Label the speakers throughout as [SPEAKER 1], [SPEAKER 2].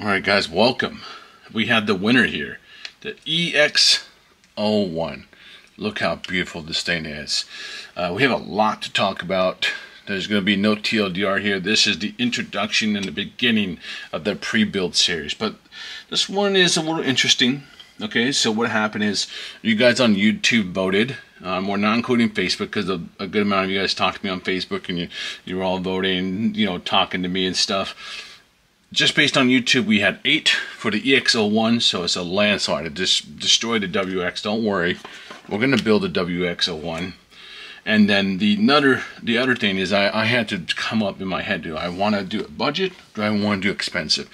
[SPEAKER 1] Alright guys, welcome. We have the winner here, the EX01. Look how beautiful this thing is. We have a lot to talk about. There's going to be no TLDR here. This is the introduction and the beginning of the Prebuild series. But this one is a little interesting. Okay, so what happened is you guys on YouTube voted. We're not including Facebook because a good amount of you guys talked to me on Facebook and you were all voting, talking to me and stuff. Just based on YouTube, we had 8 for the EX01, so it's a landslide. It just destroyed the WX. Don't worry, we're going to build a WX01. And then the other thing is I had to come up in my head, do I want to do a budget? Do I want to do expensive?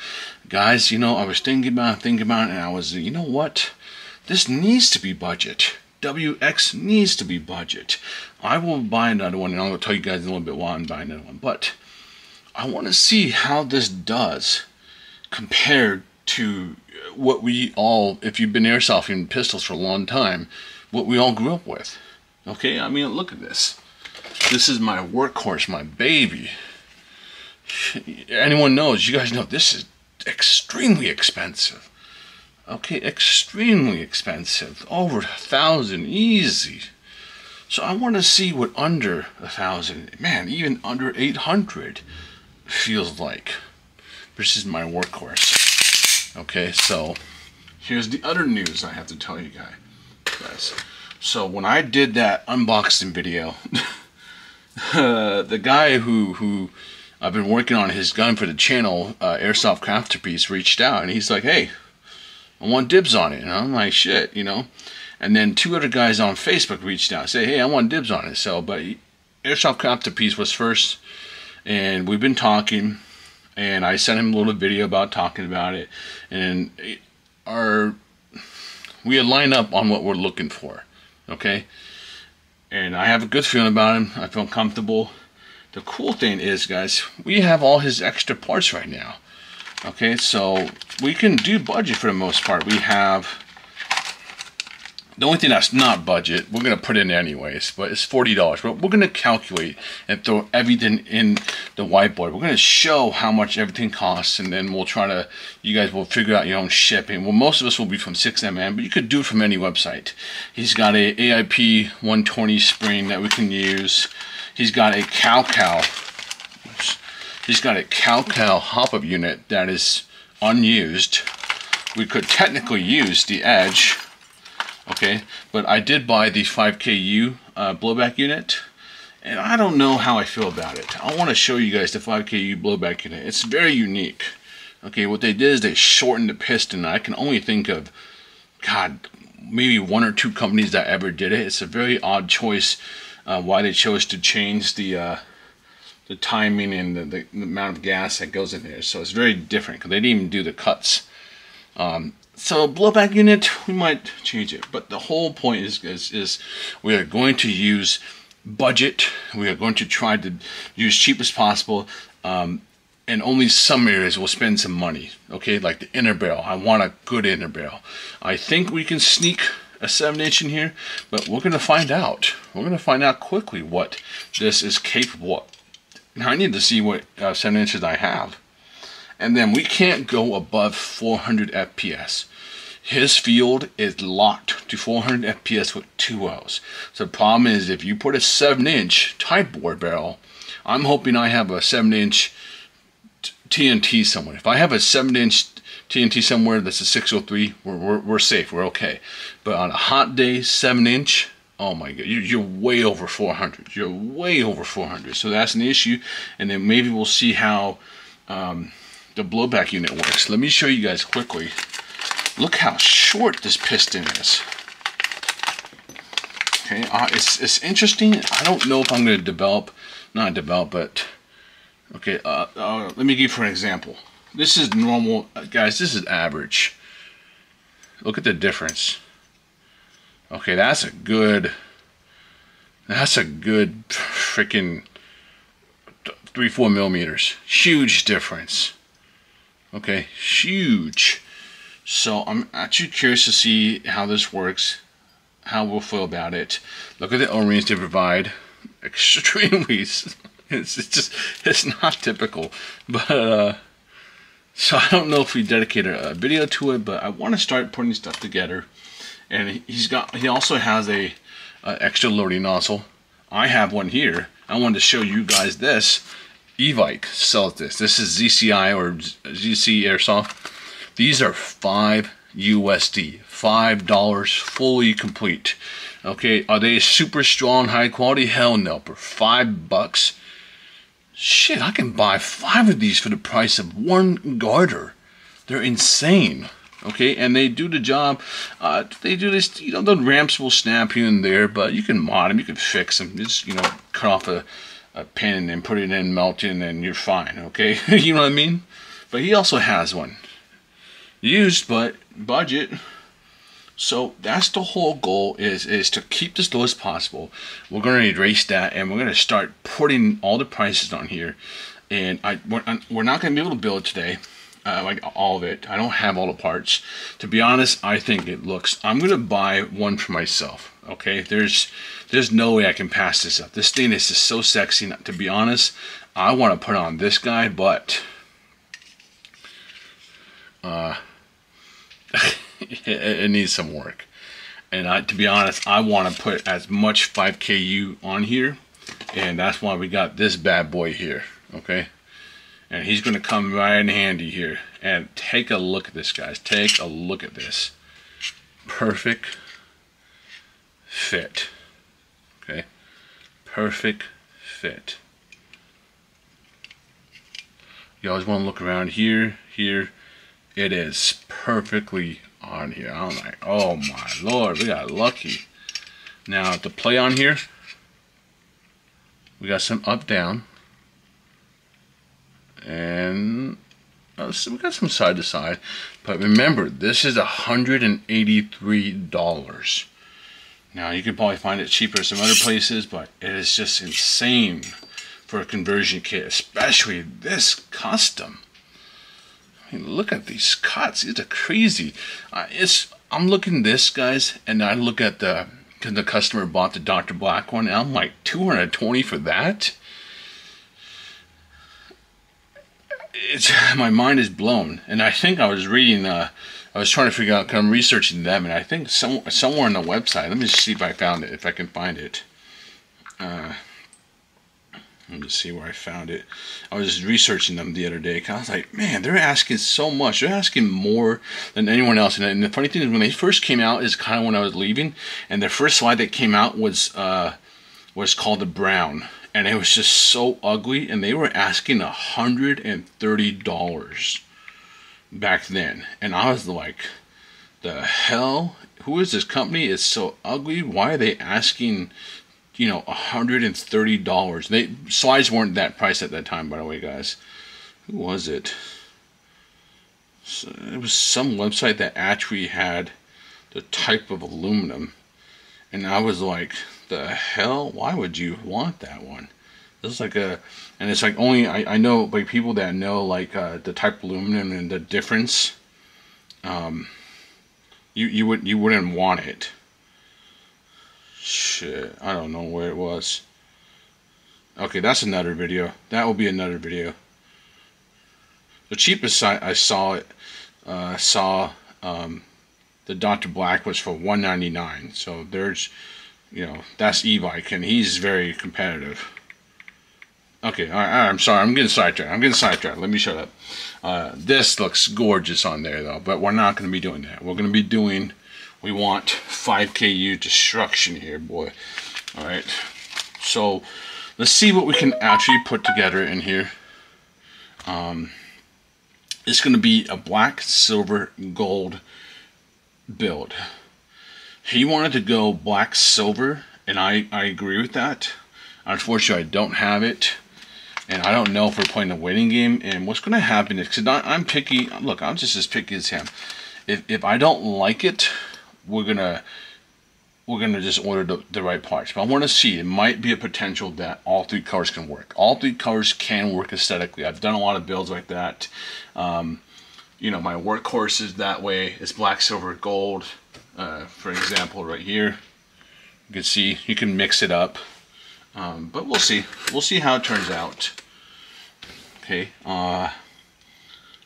[SPEAKER 1] Guys, I was thinking about it, and I was, you know what? This needs to be budget. WX needs to be budget. I will buy another one, and I'm going to tell you guys a little bit why I'm buying another one. But I want to see how this does compared to what we all, if you've been airsofting pistols for a long time, what we all grew up with. Okay, I mean, look at this. This is my workhorse, my baby. Anyone knows, you guys know, this is extremely expensive. Okay, extremely expensive. Over 1,000, easy. So I want to see what under 1,000, man, even under 800 feels like. This is my workhorse. Okay, so here's the other news I have to tell you guys. So when I did that unboxing video, the guy who I've been working on his gun for the channel, Airsoft Crafter Piece, reached out and he's like, hey, I want dibs on it. And I'm like, shit, And then 2 other guys on Facebook reached out and say, hey, I want dibs on it. So, but Airsoft Crafter Piece was first, and we've been talking, and I sent him a little video about talking about it, and we align up on what we're looking for. Okay, and I have a good feeling about him. I feel comfortable. The cool thing is, guys, we have all his extra parts right now. Okay, so we can do budget for the most part. We have the only thing that's not budget, we're going to put in anyways, but it's $40. But we're going to calculate and throw everything in the whiteboard. We're going to show how much everything costs, and then we'll try to, you guys will figure out your own shipping. Well, most of us will be from 6MM, but you could do it from any website. He's got a AIP 120 spring that we can use. He's got a Cow. He's got a Cow hop-up unit that is unused. We could technically use the Edge. Okay, but I did buy the 5KU blowback unit, and I don't know how I feel about it. I want to show you guys the 5KU blowback unit. It's very unique. Okay, what they did is they shortened the piston. I can only think of, God, maybe 1 or 2 companies that ever did it. It's a very odd choice why they chose to change the timing and the amount of gas that goes in there. So it's very different because they didn't even do the cuts. So blowback unit, we might change it, but the whole point is we are going to use budget. We are going to try to use cheap as possible, and only some areas will spend some money. Okay, like the inner barrel. I want a good inner barrel. I think we can sneak a 7-inch in here, but we're going to find out. We're going to find out quickly what this is capable of. Now I need to see what 7 inches I have. And then we can't go above 400 FPS. His field is locked to 400 FPS with 2 O's. So the problem is, if you put a 7-inch type bore barrel, I'm hoping I have a 7-inch TNT somewhere. If I have a 7-inch TNT somewhere that's a 603, we're safe, we're okay. But on a hot day, 7-inch, oh my God, you're way over 400. You're way over 400. So that's an issue. And then maybe we'll see how the blowback unit works. Let me show you guys quickly. Look how short this piston is. Okay, it's interesting. I don't know if I'm going to not develop, but okay. Let me give you for an example. This is normal, guys. This is average. Look at the difference. Okay, that's a good freaking 3-4 millimeters. Huge difference. Okay, huge. So I'm actually curious to see how this works, how we'll feel about it. Look at the O-rings they provide. Extremely, it's not typical, but So I don't know if we dedicated a video to it, but I want to start putting stuff together. And he also has a extra loading nozzle. I have one here. I wanted to show you guys this. Evike sells this. This is ZCI or ZC Airsoft. These are $5 USD, $5 fully complete. Okay, are they super strong, high quality? Hell no. For $5, shit, I can buy 5 of these for the price of one garter. They're insane. Okay, and they do the job. They do this, you know, the ramps will snap here and there, but you can mod them, you can fix them. Just, you know, cut off a pin and put it in, melt it, and you're fine, okay? You know what I mean? But he also has one. Used, but budget. So that's the whole goal, is to keep this low as possible. We're going to erase that, and we're going to start putting all the prices on here. And we're not going to be able to build today. Like all of it. I don't have all the parts. To be honest, I think it looks... I'm going to buy one for myself. Okay? There's no way I can pass this up. This thing is just so sexy. To be honest, I want to put on this guy, but... it needs some work. And to be honest, I want to put as much 5KU on here. And that's why we got this bad boy here. Okay? And he's going to come right in handy here. And take a look at this, guys. Take a look at this. Perfect fit. Okay? Perfect fit. You always want to look around here. Here. It is perfectly on here. I'm like, oh my lord, we got lucky. Now, to play on here, we got some up-down. And so we got some side to side, but remember, this is $183. Now you can probably find it cheaper some other places, but it is just insane for a conversion kit, especially this custom. I mean, look at these cuts; these are crazy. I'm looking at this, guys, and I look at the customer bought the Dr. Black one, and I'm like, $220 for that. My mind is blown. And I think I was reading, I was trying to figure out, I'm researching them, and I think somewhere on the website, let me just see if I found it, if I can find it. Let me see where I found it. I was researching them the other day, because I was like, man, they're asking so much. They're asking more than anyone else. And the funny thing is, when they first came out is kind of when I was leaving, and the first slide that came out was called the Brown. And it was just so ugly, and they were asking $130 back then. And I was like, the hell? Who is this company? It's so ugly. Why are they asking, you know, $130? Slides weren't that price at that time, by the way, guys. Who was it? So it was some website that actually had the type of aluminum. And I was like, the hell? Why would you want that one? This is like and it's like only I know like people that know like the type of aluminum and the difference. You wouldn't want it. Shit, I don't know where it was. Okay, that's another video. That will be another video. The cheapest I saw the Dr. Black was for $199. So there's, you know, that's Evike, and he's very competitive. Okay, all right, I'm sorry, I'm getting sidetracked. Let me shut up. This looks gorgeous on there, though, but we're not going to be doing that. We're going to be doing, we want 5KU destruction here, boy. All right, so let's see what we can actually put together in here. It's going to be a black, silver, gold build. He wanted to go black, silver, and I agree with that. Unfortunately, I don't have it. And I don't know if we're playing a waiting game. And what's going to happen is, because I'm picky. Look, I'm just as picky as him. If I don't like it, we're gonna just order the right parts. But I want to see. It might be a potential that all 3 colors can work. All 3 colors can work aesthetically. I've done a lot of builds like that. You know, my workhorse is that way. It's black, silver, gold. For example, right here, you can see you can mix it up. But we'll see. We'll see how it turns out. Okay.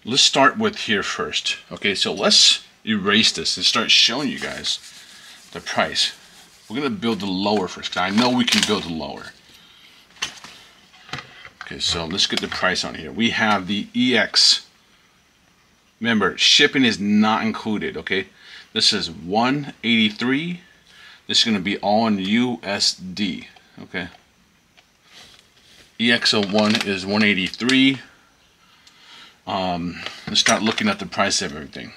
[SPEAKER 1] let's start with here first. Okay, so let's erase this and start showing you guys the price. We're gonna build the lower first, because I know we can build the lower. Okay, so let's get the price on here. We have the EX. Remember, shipping is not included, okay? This is 183. This is gonna be all in USD, okay? EX01 is 183. Let's start looking at the price of everything.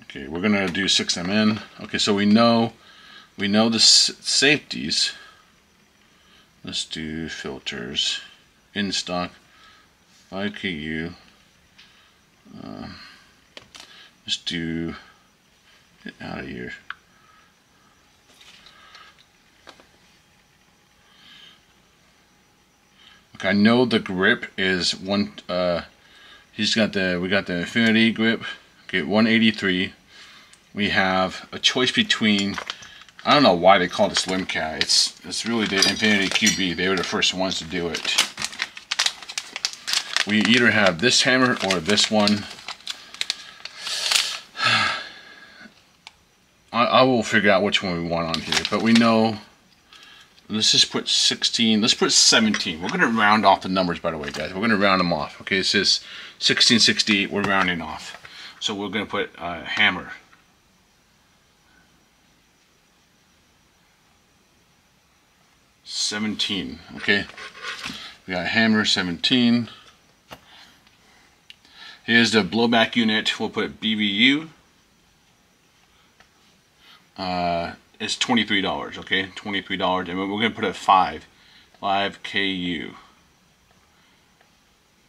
[SPEAKER 1] Okay, we're gonna do 6MN. Okay, so we know the safeties. Let's do filters. In stock, 5KU. Let's do, get out of here. Okay, I know the grip is one. We got the Infinity grip. Okay, 183. We have a choice between. I don't know why they call it a Slim Cat. It's really the Infinity QB. They were the first ones to do it. We either have this hammer or this one. I will figure out which one we want on here, but we know. Let's just put 16. Let's put 17. We're gonna round off the numbers, by the way, guys. We're gonna round them off. Okay, it says 1668. We're rounding off, so we're gonna put hammer. $17. Okay, we got hammer 17. Here's the blowback unit. We'll put BBU. It's $23. Okay, $23, and we're gonna put it 5 KU.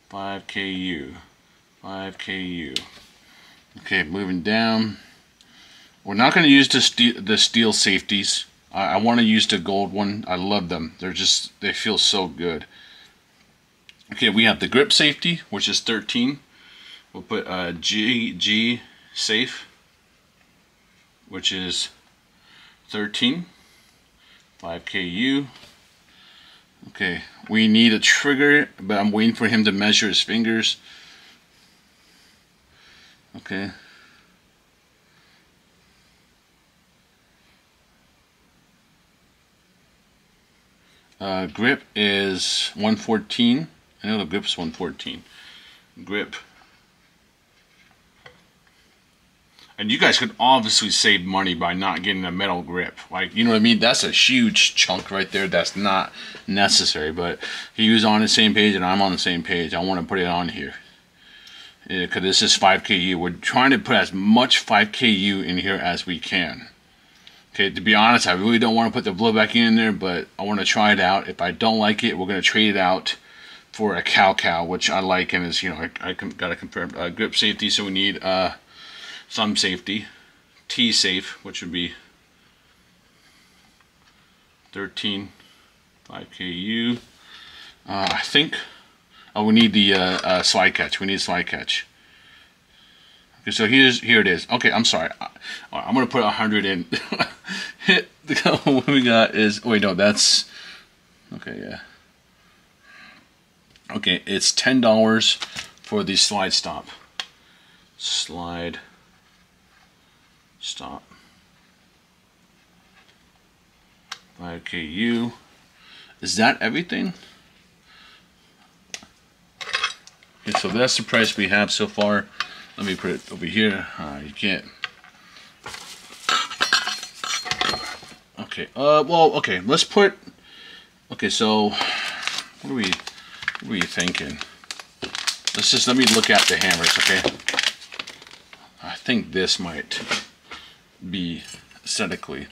[SPEAKER 1] 5 KU. 5 KU. Okay, moving down. We're not gonna use the steel safeties. I want to use the gold one. I love them. They feel so good. Okay, we have the grip safety, which is 13. We'll put GG safe, which is 13. 5 KU. Okay, we need a trigger, but I'm waiting for him to measure his fingers. Okay. Grip is 114. I know the grip's 114. Grip. And you guys could obviously save money by not getting a metal grip. Like, you know what I mean? That's a huge chunk right there. That's not necessary. But he was on the same page and I'm on the same page. I want to put it on here. Because this is 5KU. We're trying to put as much 5KU in here as we can. Okay, to be honest, I really don't want to put the blowback in there, but I want to try it out. If I don't like it, we're going to trade it out for a cow, which I like, and is, you know, I got to compare grip safety, so we need thumb safety, T safe, which would be 13, 5KU. I think, oh, we need the slide catch. We need slide catch. Okay, so here it is. Okay, I'm sorry. I'm gonna put 100 in. Hit. What we got is. Wait, no, that's. Okay, yeah. Okay, it's $10 for the slide stop. Slide stop. 5KU. Is that everything? Okay, so that's the price we have so far. Let me put it over here. You can't. Okay. Well. Okay. Let's put. Okay. So, what are we thinking? Let me look at the hammers. Okay. I think this might be aesthetically.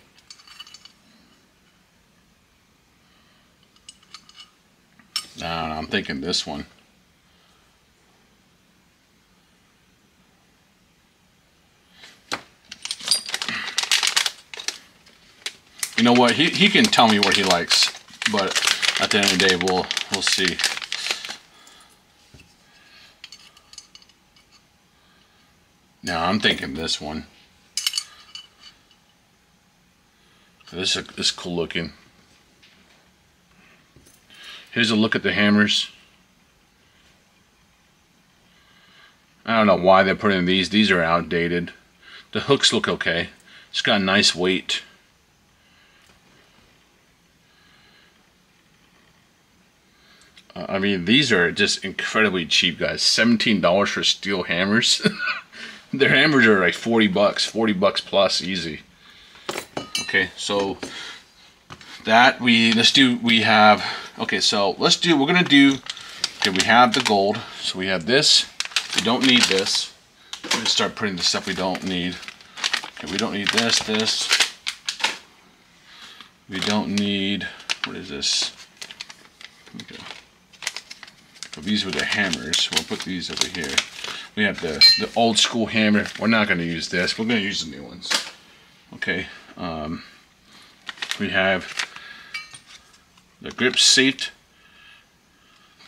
[SPEAKER 1] No, I'm thinking this one. You know what? He can tell me what he likes, but at the end of the day, we'll see. Now I'm thinking this one. This is cool looking. Here's a look at the hammers. I don't know why they're putting these. These are outdated. The hooks look okay. It's got a nice weight. I mean, these are just incredibly cheap, guys. $17 for steel hammers. Their hammers are like 40 bucks, 40 bucks plus, easy. Okay, so that we have, okay, so we're gonna do, okay, we have the gold, so we have this, we don't need this. We're gonna start putting the stuff we don't need. Okay, we don't need this, we don't need, what is this? Okay. So these were the hammers, we'll put these over here. We have the old school hammer. We're not going to use this. We're going to use the new ones. Okay. We have the grip safe,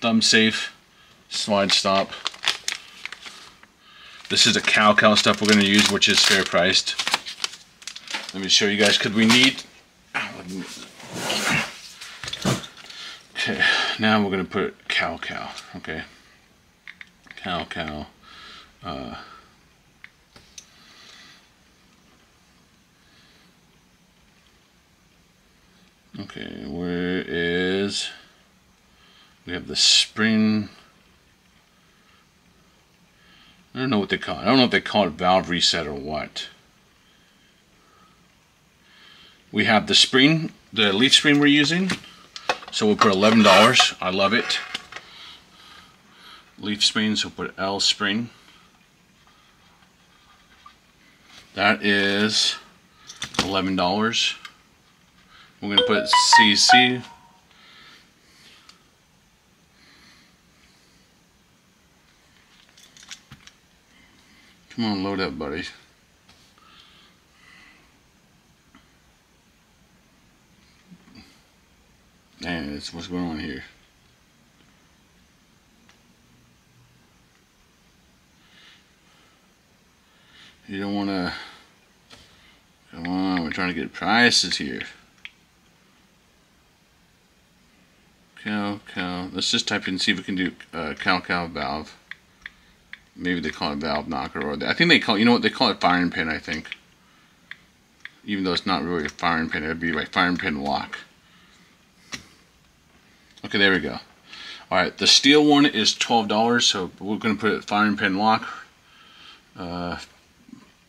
[SPEAKER 1] thumb safe, slide stop. This is the cow stuff we're going to use, which is fair priced. Let me show you guys, because we need. Okay. Now we're going to put cow. Okay. Cow. Okay, where is, we have the spring, I don't know what they call it. I don't know if they call it valve reset or what. We have the spring, the leaf spring we're using, so we'll put $11. I love it. Leaf spring, so we'll put L spring. That is $11. We're going to put CC. Come on, load up, buddy. Man, it's what's going on here. You don't want to. Come on, we're trying to get prices here. Cow. Let's just type in and see if we can do cow valve. Maybe they call it valve knocker, or I think they call, you know what, they call it firing pin, I think. Even though it's not really a firing pin, it would be like firing pin lock. Okay, there we go. Alright, the steel one is $12, so we're going to put it firing pin lock.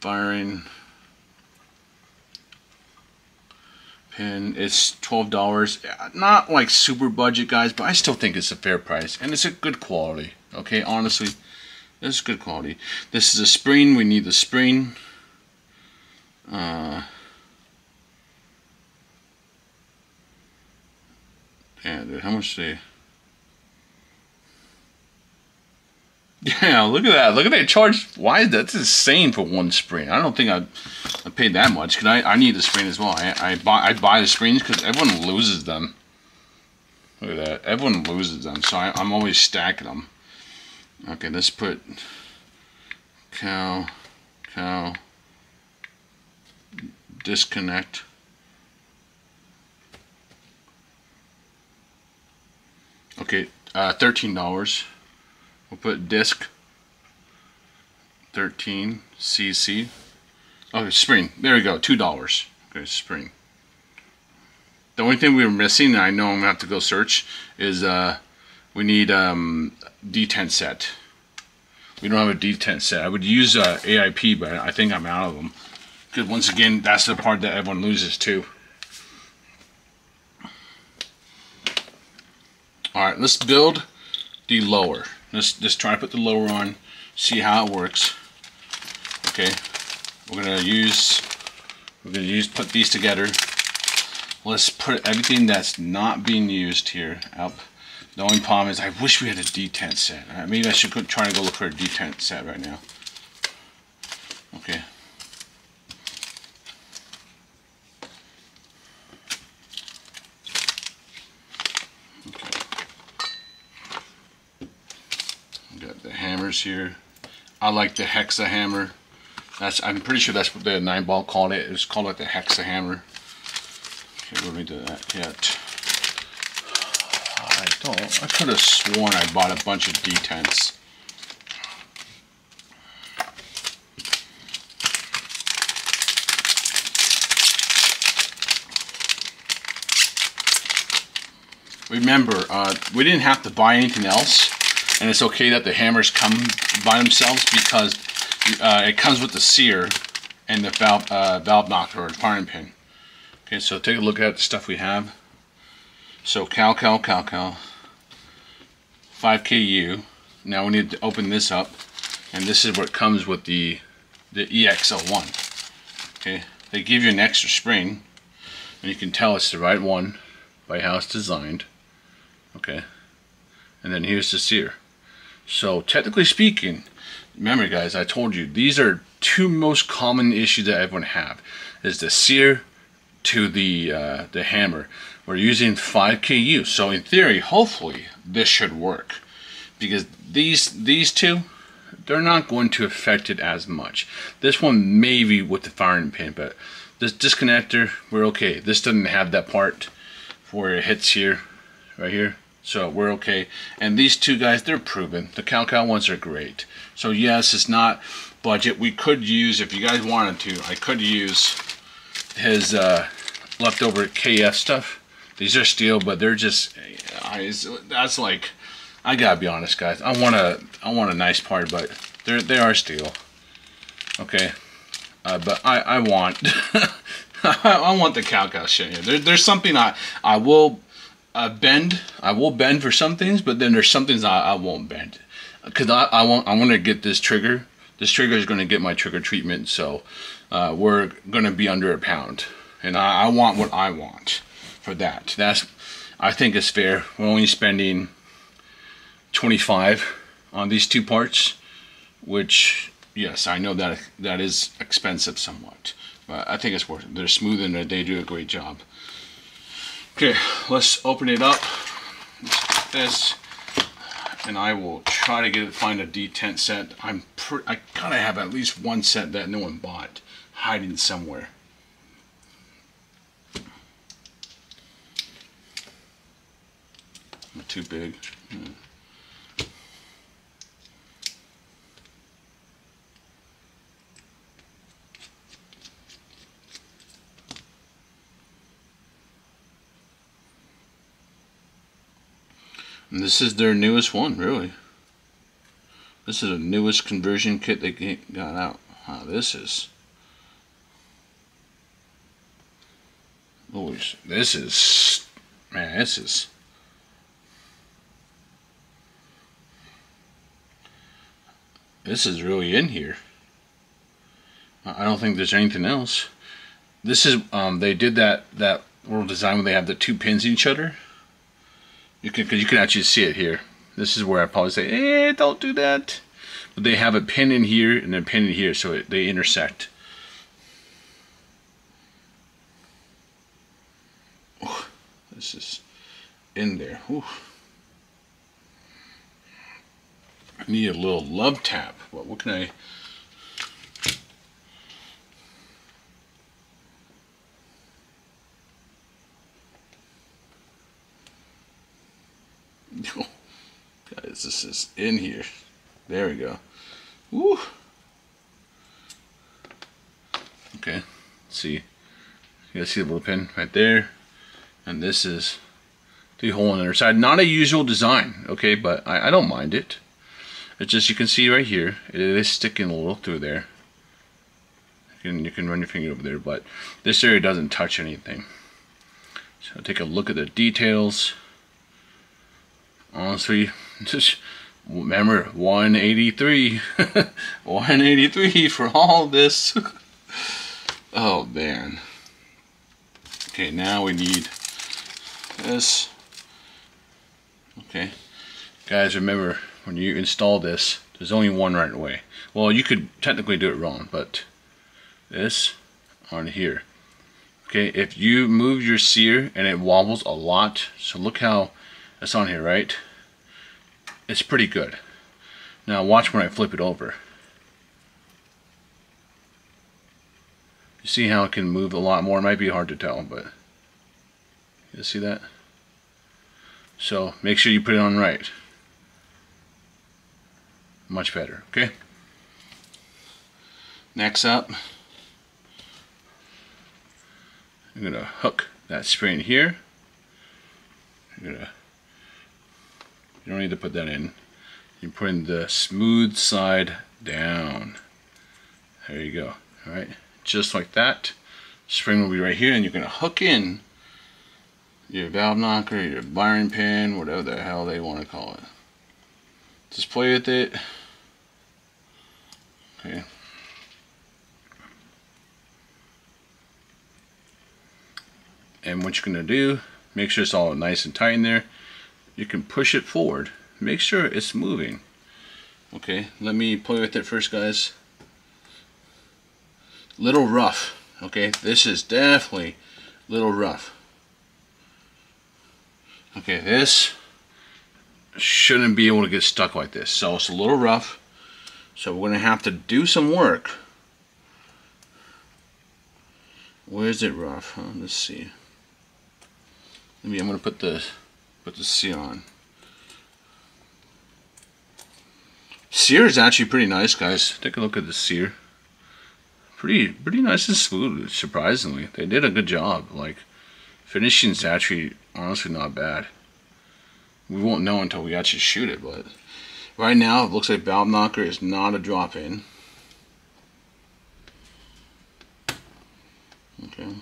[SPEAKER 1] Firing pin, it's $12. Not like super budget, guys, but I still think it's a fair price, and it's a good quality. Okay, honestly, this is good quality. This is a spring. We need the spring. Yeah, dude, how much they? Yeah, look at that. Look at that charge. Why is that? That's insane for one spring. I don't think I paid that much, because I need the spring as well. I buy the springs because everyone loses them. Look at that. Everyone loses them, so I'm always stacking them. Okay, let's put cow, disconnect. Okay, $13. We'll put disc 13 CC. Okay, spring. There we go. $2. Okay, spring. The only thing we were missing, and I know I'm gonna have to go search, is we need detent set. We don't have a detent set. I would use AIP, but I think I'm out of them. Because once again, that's the part that everyone loses too. All right, let's build the lower. Let's just try to put the lower on, see how it works. Okay, we're gonna put these together. Let's put everything that's not being used here up. The only problem is I wish we had a detent set. Maybe I should try to go look for a detent set right now. Okay. Here, I like the hexa hammer. I'm pretty sure that's what the 9-ball called it. It's called like the hexa hammer. Okay, we don't need to do that yet. I could have sworn I bought a bunch of detents. Remember, we didn't have to buy anything else, and it's okay that the hammers come by themselves because it comes with the sear and the valve knocker or firing pin. Okay, so take a look at the stuff we have. So cal, 5KU. Now we need to open this up, and this is what comes with the EX01. Okay, they give you an extra spring, and you can tell it's the right one by how it's designed. Okay, and then here's the sear. So technically speaking, remember guys, I told you these are two most common issues that everyone have, is the sear to the hammer. We're using 5KU, so in theory, hopefully this should work, because these two, they're not going to affect it as much. This one maybe with the firing pin, but this disconnector, we're okay. This doesn't have that part where it hits here, right here, so we're okay. And these two guys, they're proven. The Cal ones are great. So yes, it's not budget. We could use, if you guys wanted to, I could use his leftover KF stuff. These are steel, but they're just, that's like, I gotta be honest guys, I want a nice part, but they are steel. Okay, but I want I want the Cal shit here. There's something I will bend. I will bend for some things, but then there's some things I won't bend, because I want to get this trigger. This trigger is going to get my trigger treatment, so we're going to be under £1, and I want what I want for that. I think it's fair. We're only spending 25 on these two parts, which yes, I know that is expensive somewhat, but I think it's worth it. They're smooth and they do a great job. Okay, let's open it up. Let's get this, and I will try to find a detent set. I gotta have at least one set that no one bought, hiding somewhere. Not too big. And this is their newest one, really. This is the newest conversion kit they got out. Wow, this is... oh, this is... man, this is... this is really in here. I don't think there's anything else. This is, they did that little design where they have the two pins in each other. You can actually see it here. This is where I probably say, don't do that. But they have a pin in here and a pin in here, so they intersect. Oh, this is in there. Ooh. I need a little love tap. What can I... guys, this is in here. There we go. Woo. Okay, see. You guys see the little pin right there, and this is the hole on the other side. Not a usual design, okay, but I don't mind it. It's just, you can see right here, it is sticking a little through there. You can run your finger over there, but this area doesn't touch anything. So take a look at the details. Honestly, just remember 183 183 for all this. Oh man. Okay, now we need this. Okay guys, remember, when you install this, there's only one right way. Well, you could technically do it wrong, but this on here. Okay, if you move your sear and it wobbles a lot, so look how it's on here, right? It's pretty good. Now watch when I flip it over. You see how it can move a lot more? It might be hard to tell, but you see that? So make sure you put it on right. Much better, okay? Next up, I'm gonna hook that spring here. You don't need to put that in. You're putting the smooth side down. There you go. Alright, just like that. Spring will be right here, and you're gonna hook in your valve knocker, your wiring pin, whatever the hell they want to call it. Just play with it. Okay. And what you're going to do, make sure it's all nice and tight in there. You can push it forward. Make sure it's moving. Okay, let me play with it first, guys. Little rough. Okay, this is definitely a little rough. Okay, this shouldn't be able to get stuck like this. So it's a little rough. So we're going to have to do some work. Where's it rough? Let's see. I'm going to put the seal on. Sear is actually pretty nice, guys. Take a look at the sear. Pretty nice and smooth, surprisingly. They did a good job. Like, finishing is actually honestly not bad. We won't know until we actually shoot it, but right now it looks like valve knocker is not a drop in. Okay.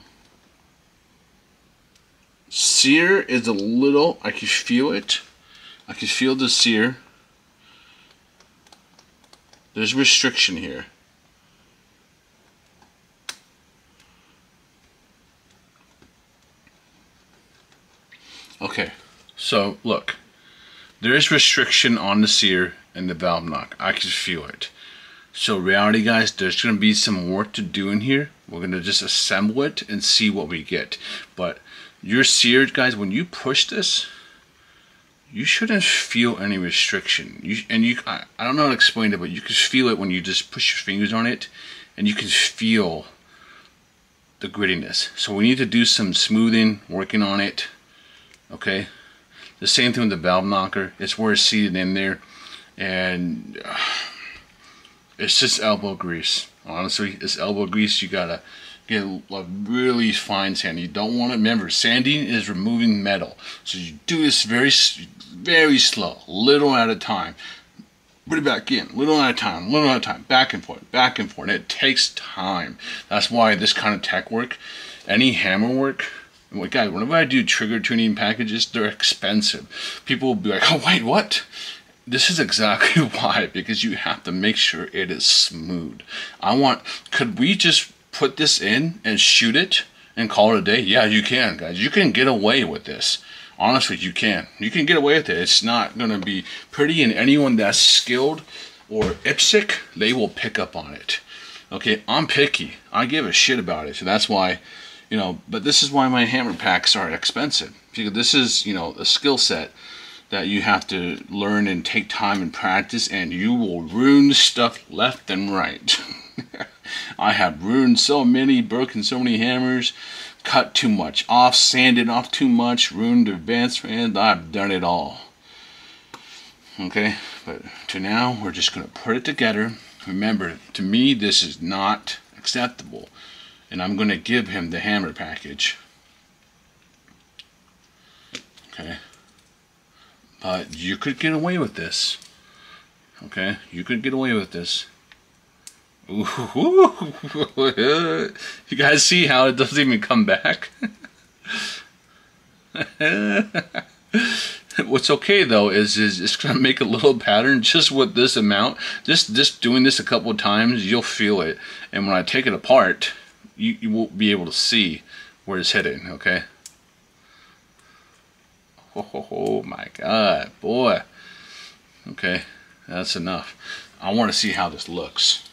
[SPEAKER 1] Sear is a little, I can feel it. I can feel the sear. There's restriction here. Okay, so look, there is restriction on the sear and the valve knock. I can feel it. So reality, guys, there's going to be some work to do in here. We're going to just assemble it and see what we get. But your sear, guys, when you push this, you shouldn't feel any restriction. I don't know how to explain it, but you can feel it when you just push your fingers on it, and you can feel the grittiness. So we need to do some smoothing, working on it. Okay, the same thing with the valve knocker. It's where it's seated in there, and it's just elbow grease. Honestly, it's elbow grease. You gotta get a really fine sand. You don't want to, remember, sanding is removing metal, so you do this very slow, little at a time. Put it back in, little at a time, little at a time, back and forth, back and forth. It takes time. That's why this kind of tech work, any hammer work. Guys, whenever I do trigger tuning packages, they're expensive. People will be like, oh wait, what? This is exactly why, because you have to make sure it is smooth. Could we just put this in and shoot it and call it a day? Yeah, you can, guys. You can get away with this. Honestly, you can. You can get away with it. It's not going to be pretty, and anyone that's skilled or IPSC, they will pick up on it. Okay, I'm picky. I give a shit about it, so that's why. But this is why my hammer packs are expensive, because this is, a skill set that you have to learn and take time and practice, and you will ruin stuff left and right. I have ruined so many, broken so many hammers, cut too much off, sanded off too much, ruined advanced fans. I've done it all. Okay, but to now, we're just going to put it together. Remember, to me, this is not acceptable. And I'm going to give him the hammer package. Okay. But you could get away with this. Okay? You could get away with this. Ooh. You guys see how it doesn't even come back? What's okay though is it's going to make a little pattern just with this amount. Just doing this a couple of times, you'll feel it. And when I take it apart, you won't be able to see where it's hitting, okay? Oh my God, boy. Okay, that's enough. I want to see how this looks.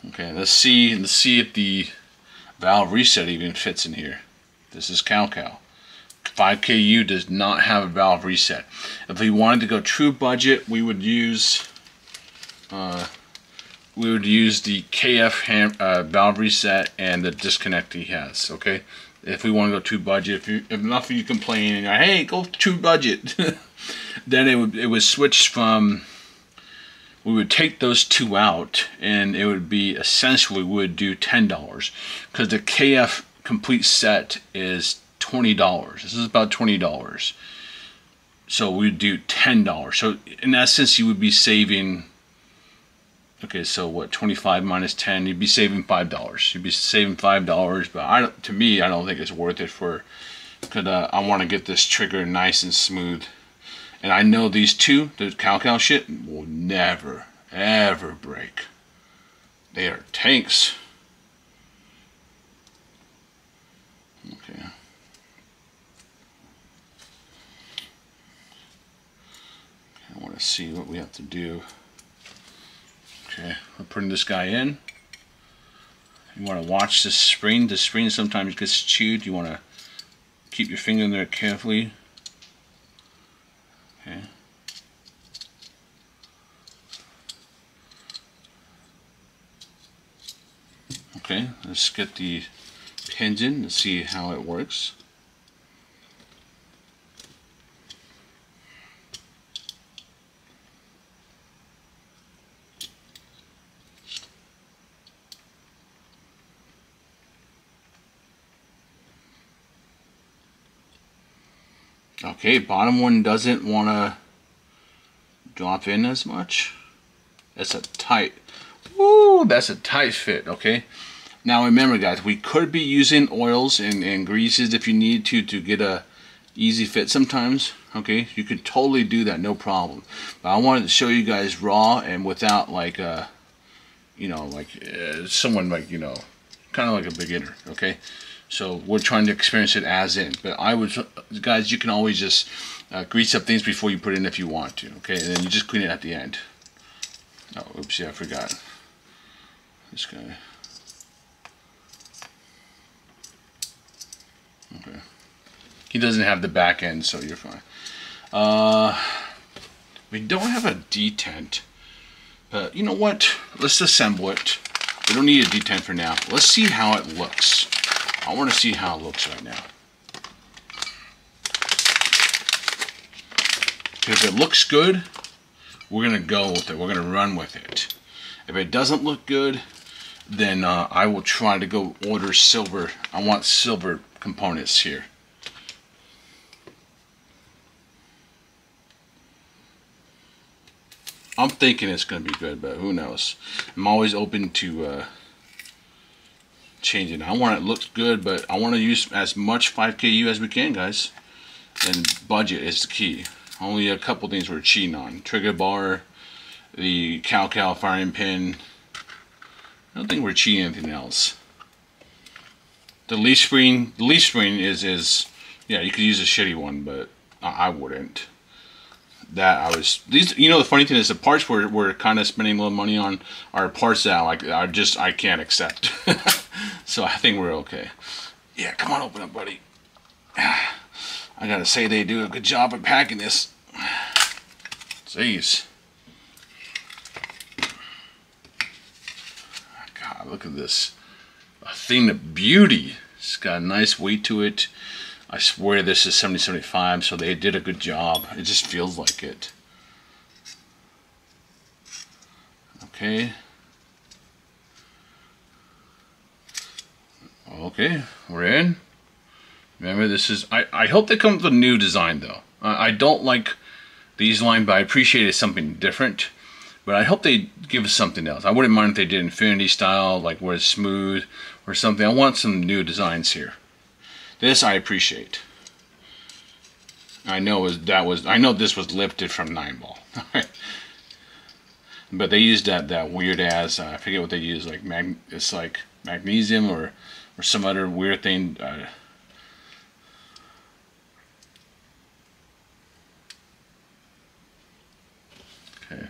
[SPEAKER 1] Okay, let's see if the valve reset even fits in here. This is Cal. 5KU does not have a valve reset. If we wanted to go true budget, we would use the KF valve reset and the disconnect he has. Okay, If we want to go true budget, if enough of you complain and you're like, hey, go true budget, then it would switch from, we would take those two out, and it would be essentially, we would do $10, because the KF complete set is $20. This is about $20. So we'd do $10. So in essence, you would be saving, okay, so what, 25 minus 10, you'd be saving $5. You'd be saving $5, but to me, I don't think it's worth it because I want to get this trigger nice and smooth. And I know these two, the cow shit, will never, ever break. They are tanks. Okay. I want to see what we have to do. Okay, we're putting this guy in. You want to watch this spring. The spring sometimes gets chewed. You want to keep your finger in there carefully. Okay. Okay, let's get the pins in to see how it works. Okay, bottom one doesn't want to drop in as much. That's a tight, woo, that's a tight fit, okay? Now remember guys, we could be using oils and greases if you need to get a easy fit sometimes, okay? You could totally do that, no problem. But I wanted to show you guys raw and without like you know, like someone like, you know, kind of like a beginner, okay? So we're trying to experience it as in. But I would, guys, you can always just grease up things before you put it in if you want to, okay? And then you just clean it at the end. Oh, oops, yeah, I forgot. This guy. Okay. He doesn't have the back end, so you're fine. We don't have a detent. But you know what? Let's assemble it. We don't need a detent for now. Let's see how it looks. I want to see how it looks right now. If it looks good, we're going to go with it. We're going to run with it. If it doesn't look good, then I will try to go order silver. I want silver components here. I'm thinking it's going to be good, but who knows. I'm always open to changing. I want it to look good, but I want to use as much 5KU as we can, guys. And budget is the key. Only a couple things we're cheating on. Trigger bar, the cow firing pin. I don't think we're cheating anything else. The leaf spring is yeah, you could use a shitty one, but I wouldn't. These, you know, the funny thing is the parts we're kind of spending a little money on are parts that I can't accept. So I think we're okay. Yeah, come on, open up, buddy. I gotta say they do a good job of packing this. Jeez. God, look at this. A thing of beauty. It's got a nice weight to it. I swear this is 7075, so they did a good job. It just feels like it. Okay. Okay, we're in. Remember, this is, I hope they come with a new design though. I don't like these line, but I appreciate it's something different. But I hope they give us something else. I wouldn't mind if they did Infinity style, like where it's smooth or something. I want some new designs here. This I appreciate. I know this was lifted from 9-ball. But they used that weird ass, I forget what they used, like it's like magnesium or some other weird thing. Okay, I'm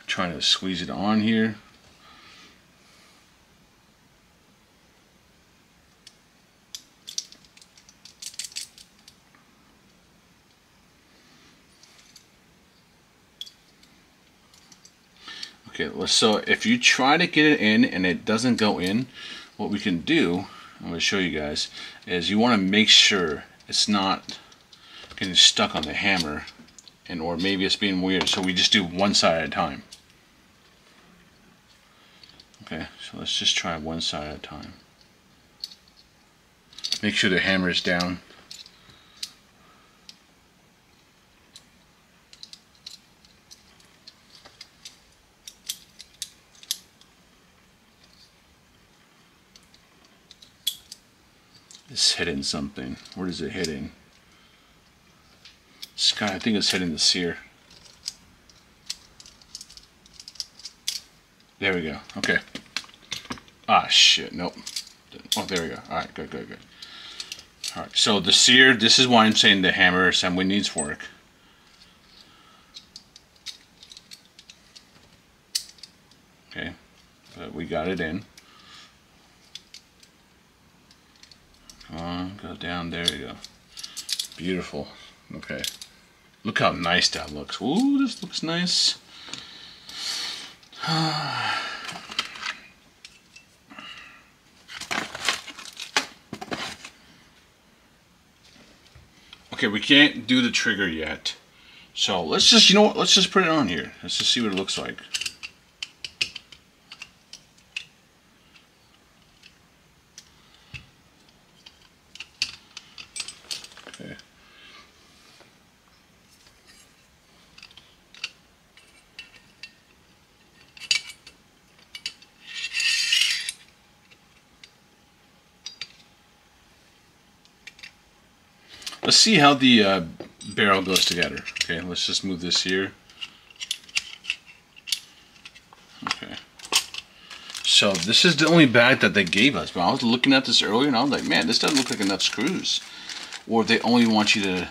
[SPEAKER 1] trying to squeeze it on here. Okay, so if you try to get it in and it doesn't go in, what we can do, I'm going to show you guys, is you want to make sure it's not getting stuck on the hammer, and or maybe it's being weird, so we just do one side at a time. Okay, so let's just try one side at a time. Make sure the hammer is down. It's hitting something. Where is it hitting? Sky, I think it's hitting the sear. There we go. Okay. Ah, shit. Nope. Oh, there we go. Alright, good, good, good. Alright, so the sear, this is why I'm saying the hammer assembly needs work. Okay. But we got it in. Come on, go down. There we go. Beautiful. Okay. Look how nice that looks. Ooh, this looks nice. Okay, we can't do the trigger yet. So let's just, you know what, let's just put it on here. Let's just see what it looks like. Okay. Let's see how the barrel goes together. Okay, let's just move this here. Okay. So this is the only bag that they gave us. But I was looking at this earlier and I was like, man, this doesn't look like enough screws. Or they only want you to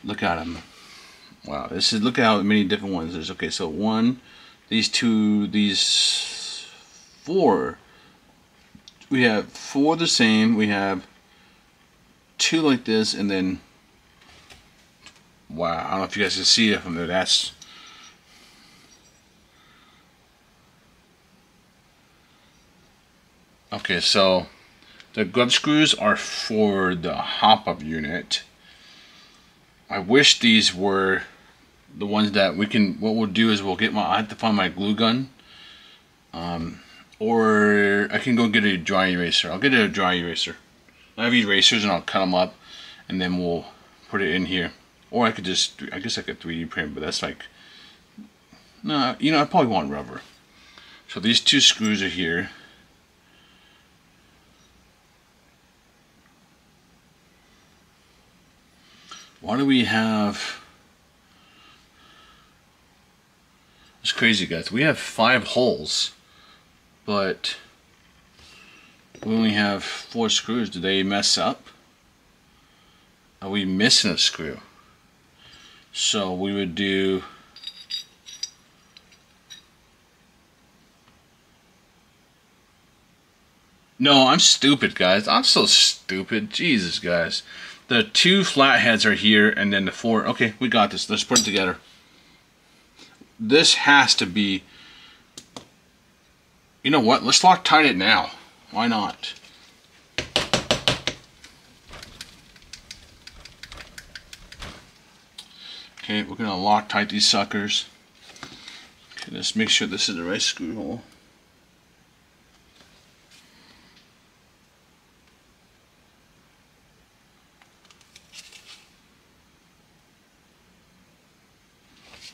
[SPEAKER 1] look at them. Wow, this is, look at how many different ones there's. Okay, so one, these two, these four. We have four the same. We have two like this, and then wow, I don't know if you guys can see it from there. That's okay. So the glove screws are for the hop-up unit. I wish these were the ones that we can. What we'll do is we'll get my. I have to find my glue gun, or I can go get a dry eraser. I'll get a dry eraser. I have erasers and I'll cut them up and then we'll put it in here. Or I could just, I guess I could 3D print, but that's like, no, you know, I probably want rubber. So these two screws are here. Why do we have, it's crazy guys, we have 5 holes, but we only have 4 screws. Do they mess up? Are we missing a screw? So we would do, no, I'm stupid guys. I'm so stupid. Jesus guys. The 2 flatheads are here and then the 4. Okay, we got this. Let's put it together. This has to be, you know what? Let's Loctite it now. Why not? Okay, we're gonna Loctite these suckers. Okay, let's make sure this is the right screw hole.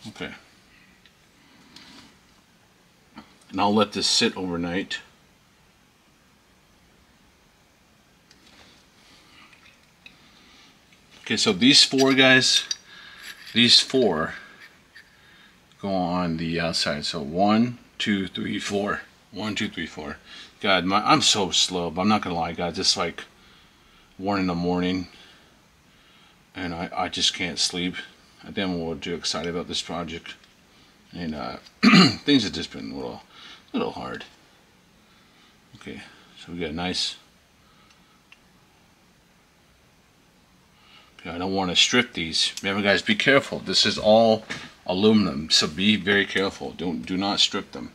[SPEAKER 1] Okay. And I'll let this sit overnight. Okay, so these 4 guys, these 4 go on the outside. So 1, 2, 3, 4. 1, 2, 3, 4. God, I'm so slow, but I'm not gonna lie, guys. It's like 1 in the morning, and I just can't sleep. I damn well too excited about this project, and things have just been a little hard. Okay, so we got a nice. I don't want to strip these. Remember guys, be careful. This is all aluminum, so be very careful. Do not strip them.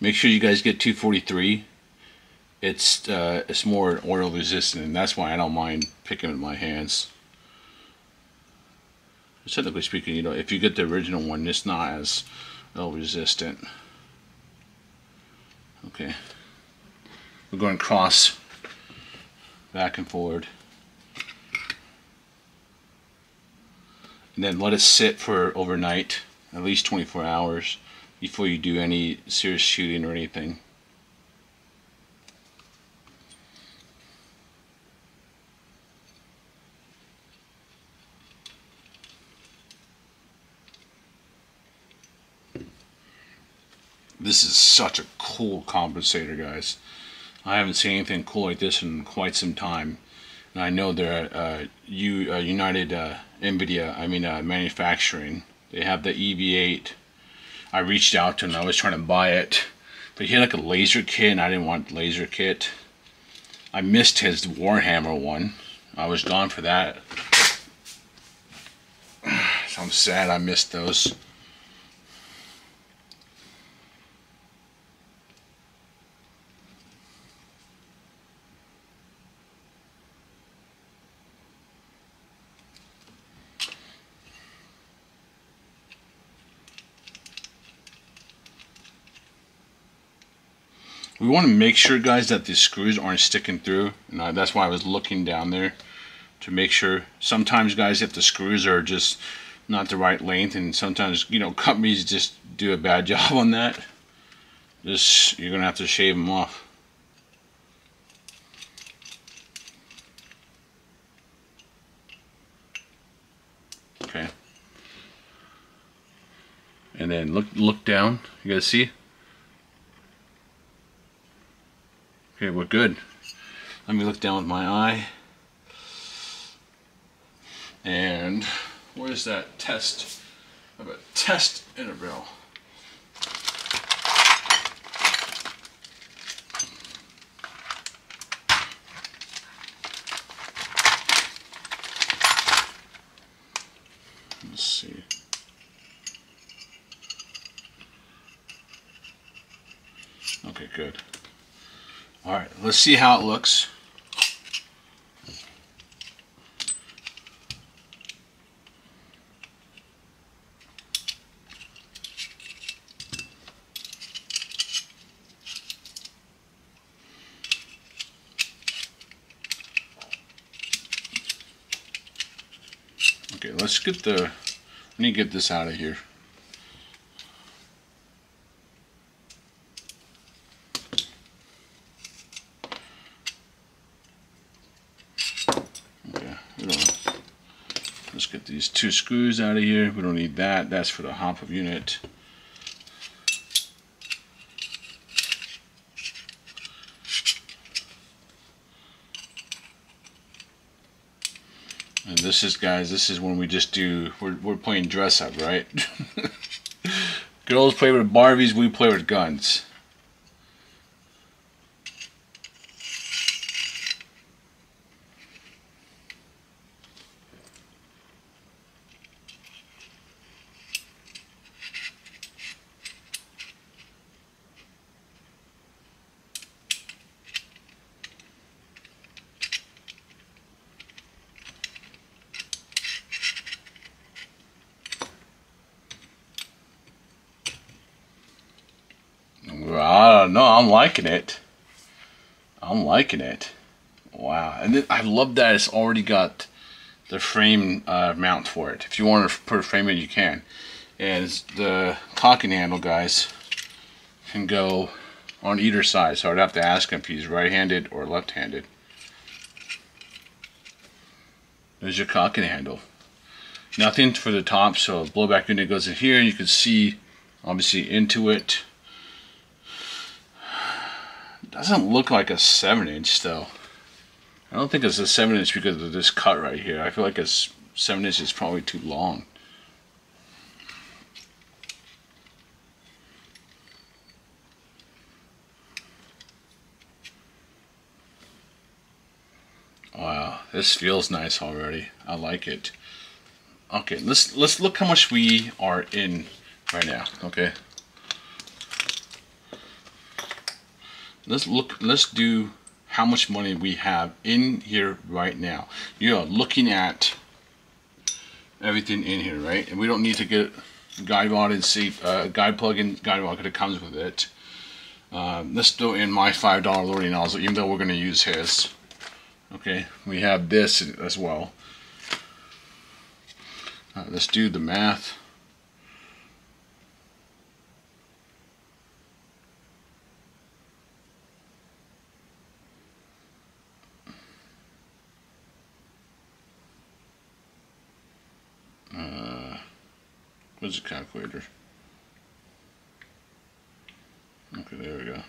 [SPEAKER 1] Make sure you guys get 243. It's more oil resistant, and that's why I don't mind picking it with my hands. Technically speaking, you know, if you get the original one, it's not as oil resistant. Okay, we're going cross, back and forward, and then let it sit for overnight, at least 24 hours, before you do any serious shooting or anything. This is such a cool compensator, guys. I haven't seen anything cool like this in quite some time. And I know they're United NVIDIA, manufacturing. They have the EV8. I reached out to him. I was trying to buy it, but he had like a laser kit, and I didn't want the laser kit. I missed his Warhammer one. I was gone for that. So I'm sad I missed those. We want to make sure, guys, that the screws aren't sticking through, and that's why I was looking down there to make sure. Sometimes, guys, if the screws are just not the right length, and sometimes, you know, companies just do a bad job on that, you're gonna have to shave them off. Okay, and then look down. You guys see? Okay, we're good. Let me look down with my eye. And where's that test? I have a test interval. Let's see. Okay, good. Alright, let's see how it looks. Okay, let's get we need to get this out of here. Let's get these two screws out of here. We don't need that. That's for the hop-up unit. And this is, guys, this is when we just do, we're playing dress up, right? Girls play with Barbies, we play with guns. I don't know, I'm liking it. I'm liking it. Wow, and then I love that it's already got the frame mount for it. If you want to put a frame in, you can. And the cocking handle, guys, can go on either side. So I'd have to ask him if he's right-handed or left-handed. There's your cocking handle. Nothing for the top, so blowback unit goes in here, and you can see obviously into it. Doesn't look like a 7-inch though. I don't think it's a 7-inch because of this cut right here. I feel like a 7-inch is probably too long. Wow, this feels nice already. I like it. Okay, let's look how much we are in right now. Okay. let's do how much money we have in here right now. You're looking at everything in here, right? And we don't need to get guide rod and see guide plug in guide rod because it comes with it. Let's throw in my $5 loading nozzle, even though we're going to use his. Okay, we have this as well. Let's do the math. Where's the calculator? Okay, there we go.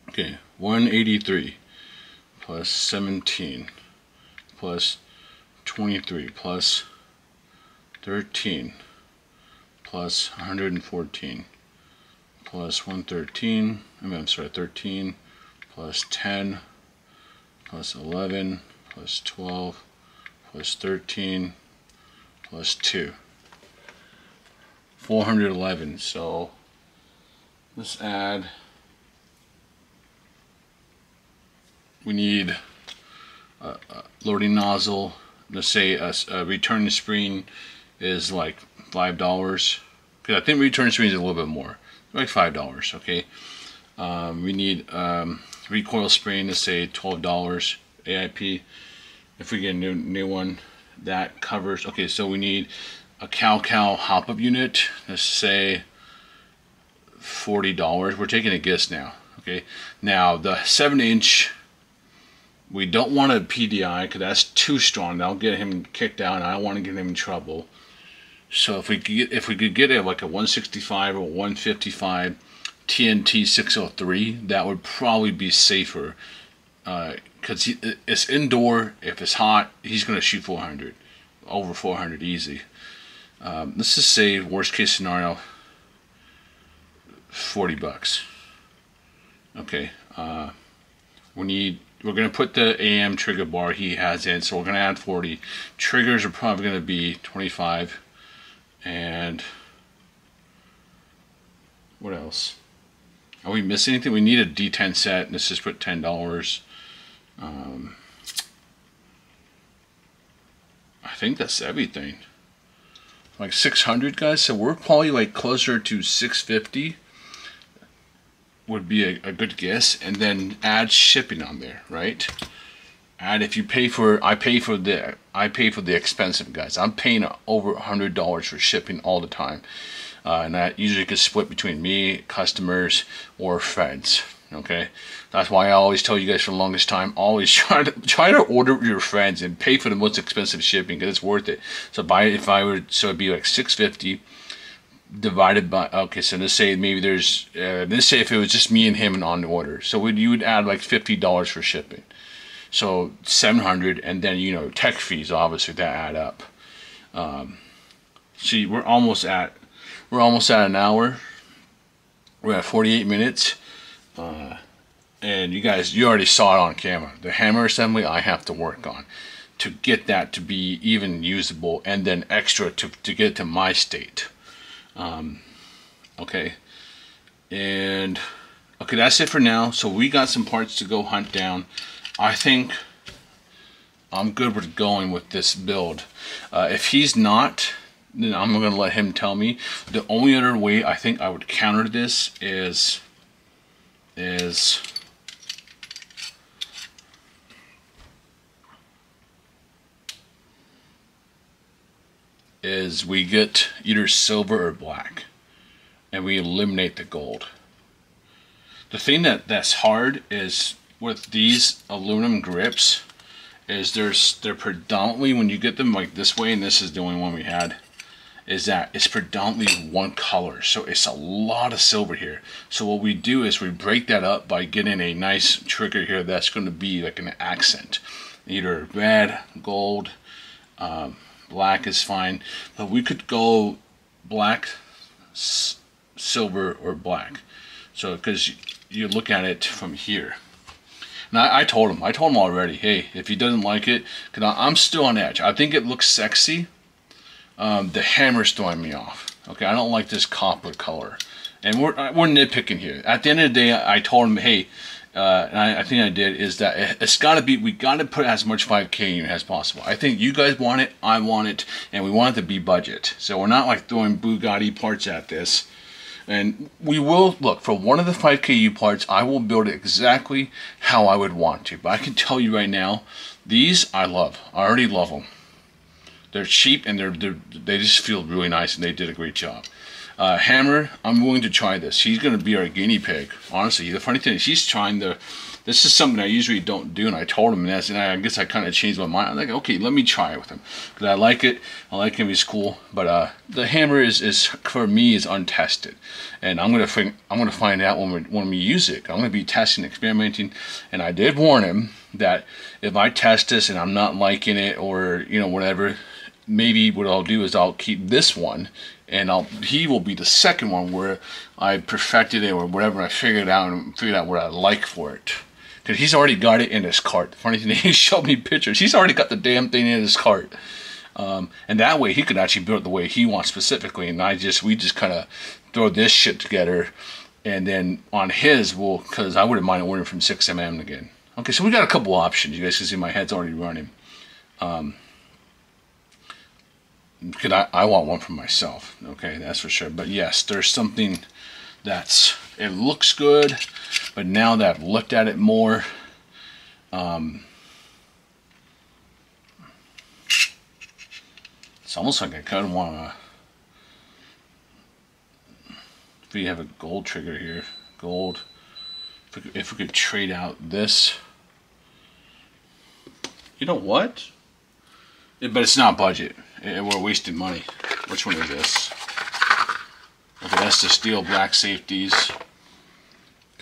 [SPEAKER 1] Okay, 183 plus 17 plus 23 plus 13 plus 114 plus 113, I'm sorry, 13 plus 10 plus 11 plus 12 plus 13 plus 2. 411. So let's add, we need a loading nozzle. Let's say a return spring is like $5, because I think return spring is a little bit more, like $5. Okay, we need recoil spring, let's say $12 AIP. If we get a new one, that covers. Okay, so we need a cow hop-up unit, let's say $40. We're taking a guess now. Okay, now the 7-inch, we don't want a PDI because that's too strong. That'll get him kicked out, and I don't want to get him in trouble. So if we could get it like a 165 or 155 TNT 603, that would probably be safer. Because it's indoor. If it's hot, he's going to shoot 400, over 400 easy. Let's just say worst case scenario, $40. Okay, we're going to put the AM trigger bar he has in, so we're going to add 40. Triggers are probably going to be 25. And what else? Are we missing anything? We need a D10 set. Let's just put $10. I think that's everything. Like 600, guys. So we're probably like closer to 650. Would be a good guess, and then add shipping on there, right? And if you pay for, I pay for the expensive, guys. I'm paying over $100 for shipping all the time, and that usually gets split between me, customers, or friends. Okay, that's why I always tell you guys for the longest time, always try to order with your friends and pay for the most expensive shipping because it's worth it. So it'd be like 650. Divided by, okay, so let's say maybe there's let's say if it was just me and him and on the order, so you would add like $50 for shipping, so 700, and then tech fees obviously that add up. See, we're almost at an hour. We're at 48 minutes, and you already saw it on camera. The hammer assembly I have to work on to get that to be even usable, and then extra to get it to my state. Okay, and okay, that's it for now. So we got some parts to go hunt down. I think I'm good with going with this build. If he's not, then I'm gonna let him tell me. The only other way I think I would counter this is we get either silver or black, and we eliminate the gold. The thing that's hard is with these aluminum grips is they're predominantly, when you get them like this way, and this is the only one we had, is that it's predominantly one color, so it's a lot of silver here. So what we do is we break that up by getting a nice trigger here that's going to be like an accent, either red, gold, black is fine, but we could go black, silver, or black. So because you look at it from here, and I told him already, hey, if he doesn't like it, because I'm still on edge. I think it looks sexy. The hammer's throwing me off. Okay, I don't like this copper color. And we're nitpicking here. At the end of the day, I told him, hey, and I think I did, is that it's got to be, we got to put as much 5K in as possible. I think you guys want it, I want it, and we want it to be budget. So we're not like throwing Bugatti parts at this. And we will, look, for one of the 5KU parts, I will build it exactly how I would want to. But I can tell you right now, these I love. I already love them. They're cheap and they just feel really nice, and they did a great job. Hammer, I'm willing to try this. He's going to be our guinea pig. Honestly, the funny thing is he's trying the, this is something I usually don't do, and I told him this, and I guess I kind of changed my mind. I'm like, okay, let me try it with him. Because I like it. I like him, he's cool. But the hammer is for me, is untested. And I'm going to find out when we use it. I'm going to be testing, experimenting. And I did warn him that if I test this and I'm not liking it, or, you know, whatever, maybe what I'll do is I'll keep this one, and he will be the second one where I perfected it or whatever, I figured out what I like for it. Because he's already got it in his cart. The funny thing, he showed me pictures. He's already got the damn thing in his cart. And that way he could actually build it the way he wants specifically, and we just kind of throw this shit together, and then on his, because I wouldn't mind ordering from 6mm again. Okay, so we got a couple options. You guys can see my head's already running. Because I want one for myself, okay, that's for sure. But yes, there's something it looks good, but now that I've looked at it more, it's almost like I kind of want to, if we have a gold trigger here, gold, if we could trade out this, you know what? But it's not budget. We're wasting money. Which one is this? Okay, that's the steel black safeties.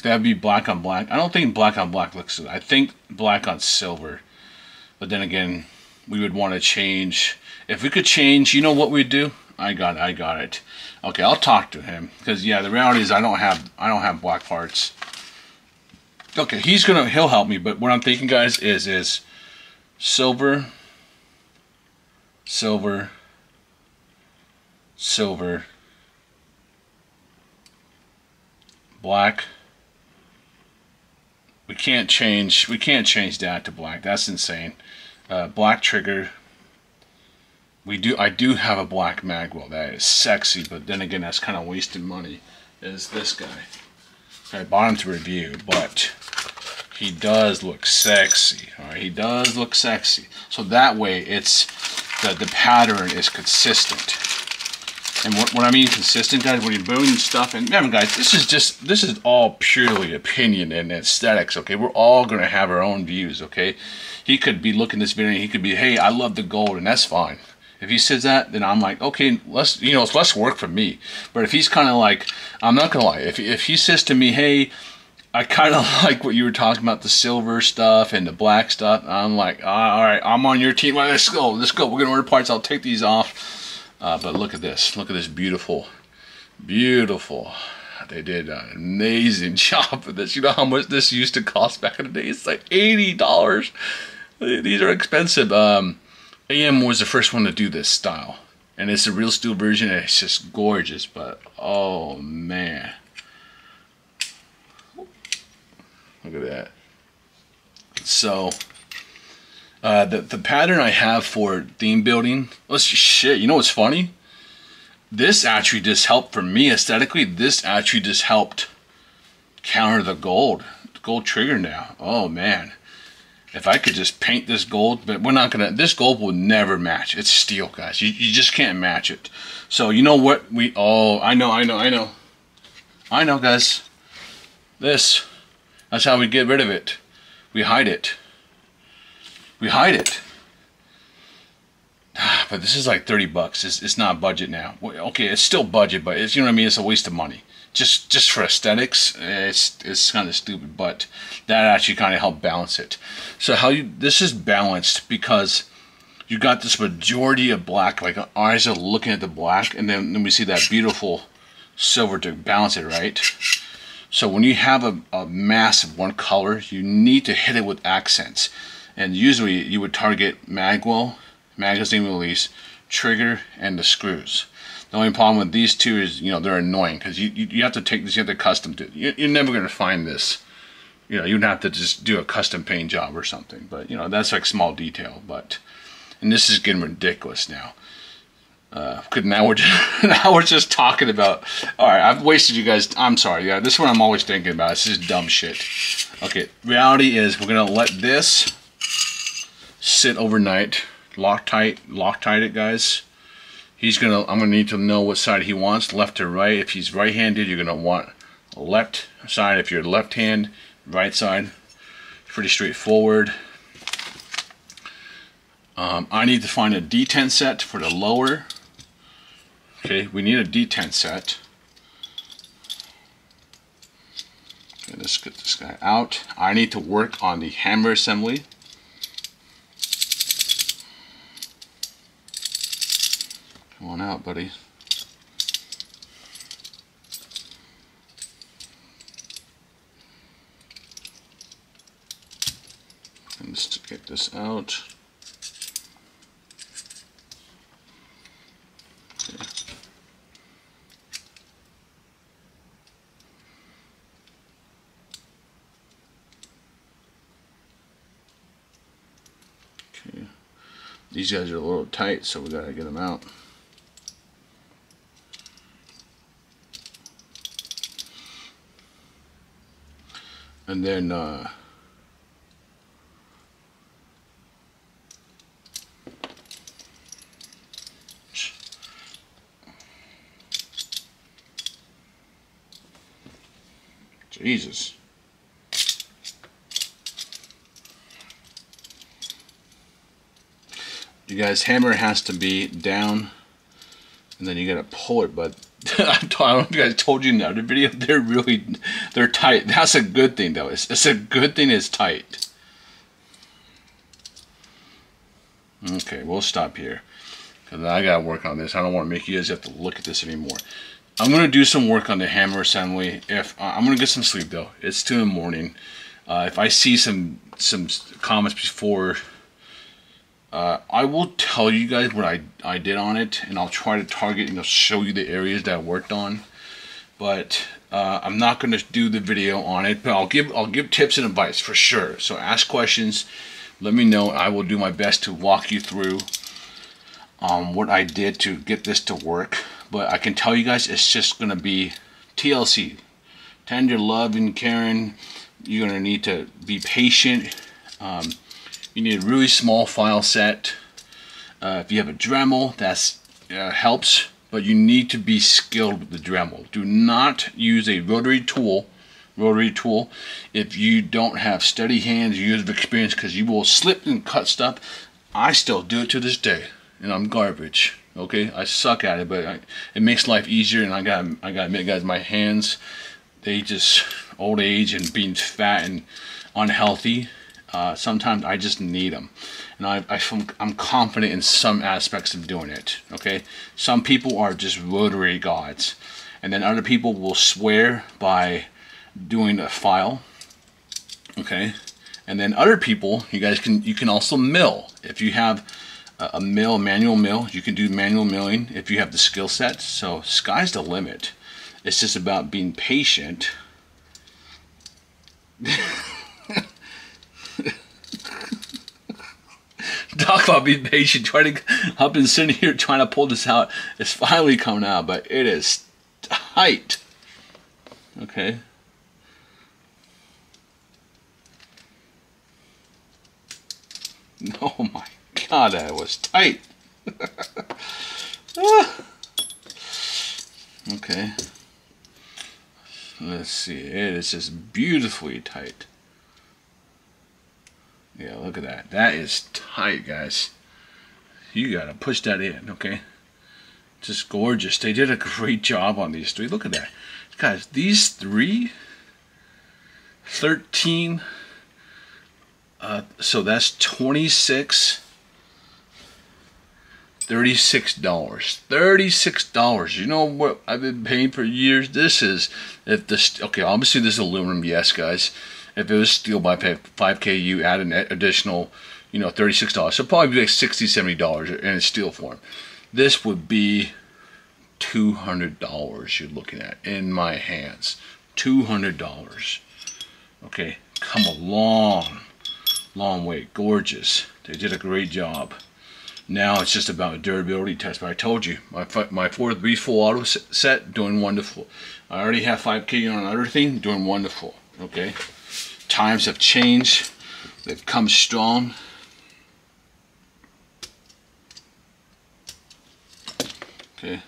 [SPEAKER 1] That'd be black on black. I don't think black on black looks good. I think black on silver. But then again, we would want to change. If we could change, you know what we'd do? I got it. Okay, I'll talk to him, because yeah, the reality is I don't have black parts. Okay, he'll help me. But what I'm thinking, guys, is silver. Silver, silver, black. We can't change that to black. That's insane. Black trigger. I do have a black magwell. That is sexy, but then again, that's kind of wasting money. Is this guy? I bought him to review, but he does look sexy. All right, he does look sexy. So that way, the pattern is consistent. And what I mean consistent, guys, when you're building stuff, and remember, guys, this is all purely opinion and aesthetics, okay? We're all going to have our own views, okay? He could be looking at this video and he could be, hey, I love the gold, and that's fine. If he says that, then I'm like, okay, it's less work for me. But if he's kind of like, I'm not going to lie, if he says to me, hey, I kind of like what you were talking about, the silver stuff and the black stuff. I'm like, all right, I'm on your team. Well, let's go. We're going to order parts. I'll take these off. But look at this. Look at this beautiful. They did an amazing job with this. You know how much this used to cost back in the day? It's like $80. These are expensive. AM was the first one to do this style. And it's a real steel version. And it's just gorgeous. But, oh, man. Look at that. So, the pattern I have for theme building, shit, you know what's funny? This actually just helped, for me aesthetically, this actually just helped counter the gold trigger now. Oh man. If I could just paint this gold, but we're not gonna, this gold will never match. It's steel, guys. You just can't match it. So you know what I know, guys. That's how we get rid of it. We hide it. But this is like $30. It's not budget now. Okay, it's still budget, but it's, you know what I mean? It's a waste of money. Just for aesthetics, it's kind of stupid, but that actually kind of helped balance it. So this is balanced because you got this majority of black, like our eyes are looking at the black, and then we see that beautiful silver to balance it, right? So when you have a mass of one color, you need to hit it with accents. And usually you would target magwell, magazine release, trigger, and the screws. The only problem with these two is, you know, they're annoying because you have to take this, you have to custom to it. You're never going to find this. You know, you'd have to just do a custom paint job or something. But, you know, that's like small detail. But, and this is getting ridiculous now. Because now we're just talking about. All right, I've wasted you guys. I'm sorry. Yeah, this is what I'm always thinking about. This is dumb shit. Okay, reality is we're gonna let this sit overnight. Loctite it, guys. I'm gonna need to know what side he wants, left or right. If he's right-handed, you're gonna want left side. If you're left hand, right side. Pretty straightforward. I need to find a detent set for the lower. Okay, we need a detent set. Okay, let's get this guy out. I need to work on the hammer assembly. Come on out, buddy. And let's get this out. Okay. These guys are a little tight, so we gotta get them out. And then Jesus. You guys, hammer has to be down, and then you gotta pull it. But I don't know if you guys told you in the other video, they're tight. That's a good thing, though. It's a good thing it's tight. Okay, we'll stop here because I gotta work on this. I don't want to make you guys have to look at this anymore. I'm gonna do some work on the hammer assembly. I'm gonna get some sleep though. It's 2 in the morning. If I see some comments before, I will tell you guys what I did on it, and I'll try to target, you know, show you the areas that I worked on. But I'm not gonna do the video on it, but I'll give tips and advice for sure. So ask questions, let me know. I will do my best to walk you through what I did to get this to work. But I can tell you guys, it's just gonna be TLC, tender love and caring. You're gonna need to be patient. You need a really small file set. If you have a Dremel, that helps, but you need to be skilled with the Dremel. Do not use a rotary tool if you don't have steady hands, years of experience, because you will slip and cut stuff. I still do it to this day, and I'm garbage. Okay, I suck at it, but it makes life easier. And I gotta admit, guys, my hands, they just, old age and being fat and unhealthy. Sometimes I just need them, and I'm confident in some aspects of doing it. Okay, some people are just rotary gods, and then other people will swear by doing a file. Okay, and then other people, you can also mill. If you have a manual mill, you can do manual milling if you have the skill set. So sky's the limit. It's just about being patient. Talk about being patient. I've been sitting here trying to pull this out. It's finally coming out, but it is tight. Okay. Oh my God, that was tight. Okay. Let's see. It is just beautifully tight. Yeah, look at that. That is tight, guys. You gotta push that in, okay? Just gorgeous. They did a great job on these 3. Look at that. Guys, these 3, 13, so that's 26, $36. $36. You know what I've been paying for years? This is, if this, okay, obviously this is aluminum, yes, guys. If it was steel by 5K, you add an additional, you know, $36. So it'd probably be like $60, $70 in its steel form. This would be $200 you're looking at in my hands. $200. Okay, come a long way. Gorgeous. They did a great job. Now it's just about a durability test. But I told you, my fourth Breeze full auto set doing wonderful. I already have 5K on another thing, doing wonderful. Okay, times have changed. They've come strong. Okay.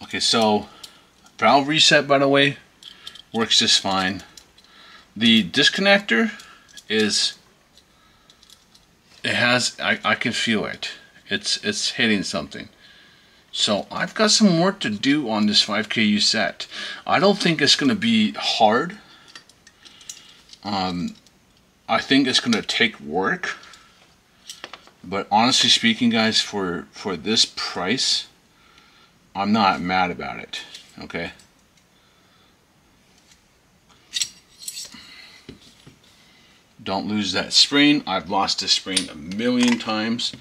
[SPEAKER 1] Okay, so valve reset, by the way, works just fine. The disconnector is, it has, I can feel it. It's hitting something. So I've got some work to do on this 5KU set. I don't think it's going to be hard. I think it's going to take work. But honestly speaking, guys, for this price, I'm not mad about it. Okay. Don't lose that spring. I've lost this spring a million times.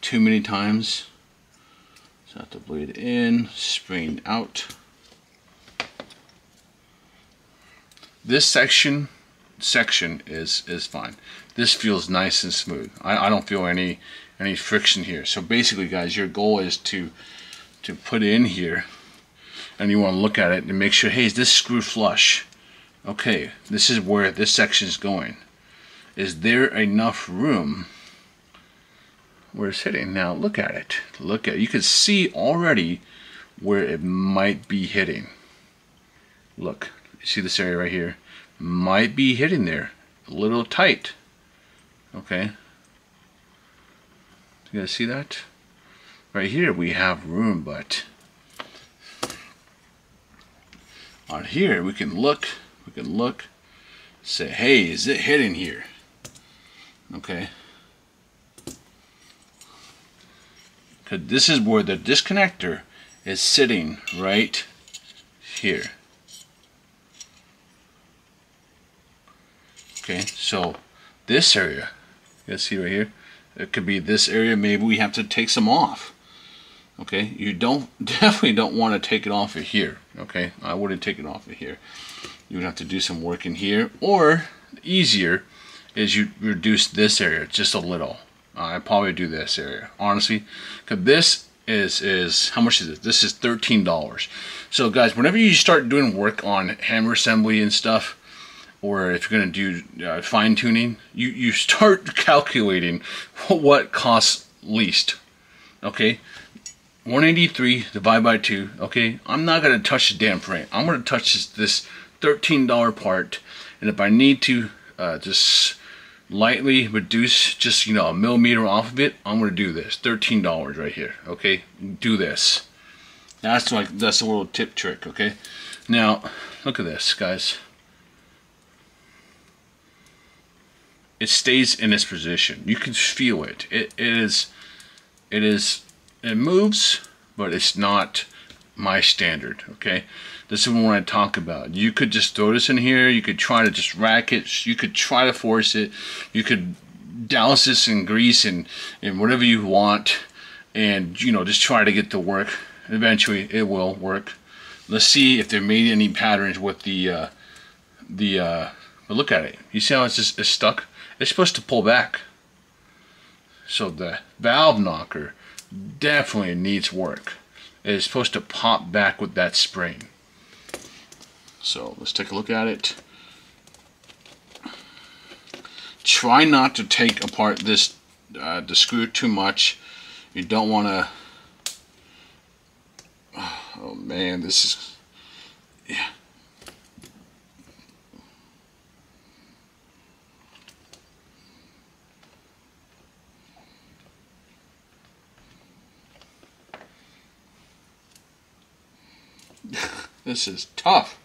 [SPEAKER 1] Too many times. So I have to bleed in, spring out. This section is fine. This feels nice and smooth. I don't feel any friction here. So basically, guys, your goal is to put it in here, and you want to look at it and make sure, hey, is this screw flush? Okay, this is where this section is going. Is there enough room where it's hitting? Now look at it. Look at it. You can see already where it might be hitting. Look, you see this area right here? Might be hitting there. A little tight. Okay. You guys see that? Right here we have room, but on here we can look, say, hey, is it hitting here? Okay. Because this is where the disconnector is sitting, right here. Okay, so this area, you guys see right here, it could be this area. Maybe we have to take some off. Okay, you definitely don't want to take it off of here. Okay, I wouldn't take it off of here. You would have to do some work in here, or easier is you reduce this area just a little. I'd probably do this area, honestly, because this is how much is it? This is $13. So guys, whenever you start doing work on hammer assembly and stuff, or if you're going to do fine tuning, you start calculating what costs least. Okay, 183 divided by 2. Okay, I'm not going to touch the damn frame. I'm going to touch this $13 part, and if I need to just lightly reduce, just a millimeter off of it, I'm going to do this. $13 right here. Okay, do this. That's a little tip trick. Okay, now look at this, guys. It stays in its position. You can feel it. It moves, but it's not my standard. Okay, this is what I talk about. You could just throw this in here. You could try to just rack it. You could try to force it. You could douse this in grease and whatever you want, and just try to get to work. Eventually, it will work. Let's see if there made any patterns with the. But look at it. You see how it's stuck? It's supposed to pull back. So the valve knocker definitely needs work. It is supposed to pop back with that spring. So let's take a look at it. Try not to take apart this the screw too much. You don't want to. Oh man, this is, yeah. This is tough.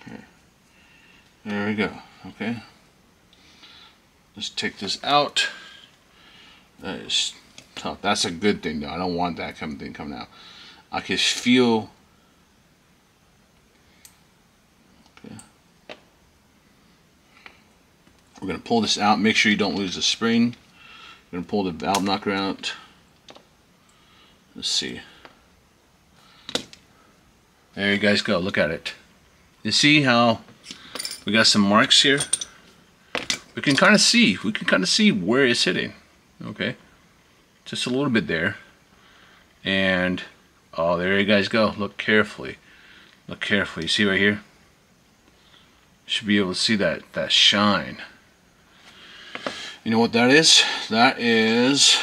[SPEAKER 1] Okay. There we go. Okay. Let's take this out. That is tough. That's a good thing though. I don't want that thing coming out. I can feel. Okay. We're gonna pull this out. Make sure you don't lose the spring. We're gonna pull the valve knocker out. Let's see. There you guys go. Look at it. You see how we got some marks here? We can kind of see. We can kind of see where it's hitting. Okay, just a little bit there. And oh, there you guys go. Look carefully. Look carefully. You see right here? You should be able to see that shine. You know what that is? That is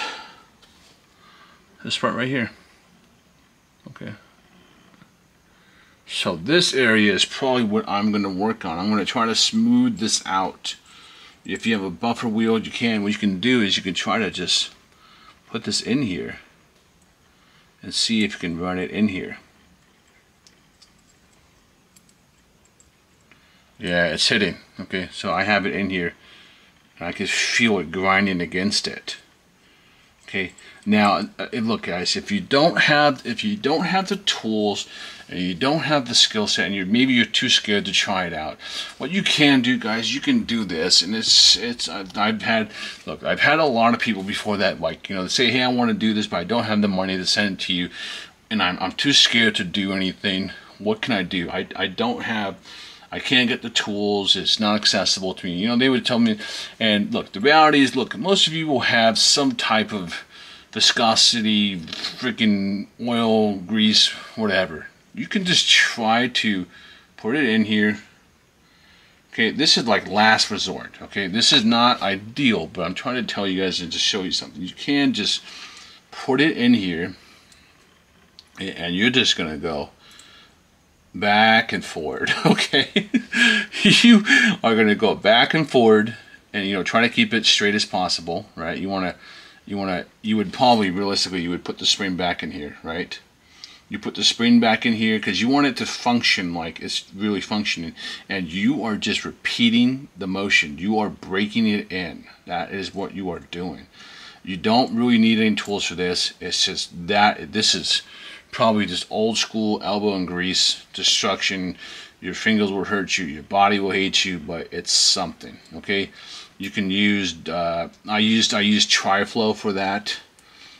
[SPEAKER 1] this part right here. Okay. So this area is probably what I'm going to work on. I'm going to try to smooth this out. If you have a buffer wheel, you can. What you can do is you can try to just put this in here and see if you can run it in here. Yeah, it's hitting. Okay, so I have it in here. I can feel it grinding against it. Okay, now look, guys. If you don't have the tools and you don't have the skill set, and maybe you're too scared to try it out, what you can do, guys, you can do this. And I've had a lot of people before that, like, you know, they say, hey, I want to do this, but I don't have the money to send it to you, and I'm too scared to do anything. What can I do? I can't get the tools. It's not accessible to me. You know, they would tell me, and look, the reality is, look, most of you will have some type of viscosity, freaking oil, grease, whatever. You can just try to put it in here. Okay, this is like last resort. Okay, this is not ideal, but I'm trying to tell you guys and just show you something. You can just put it in here, and you're just gonna go back and forward. Okay, you are going to go back and forward, and, you know, try to keep it straight as possible, right? You would probably, realistically, you would put the spring back in here, right? You put the spring back in here because you want it to function like it's really functioning, and you are just repeating the motion. You are breaking it in. That is what you are doing. You don't really need any tools for this. It's just that this is probably just old school elbow and grease destruction. Your fingers will hurt you, your body will hate you, but it's something. Okay, you can use I used Tri-Flow for that.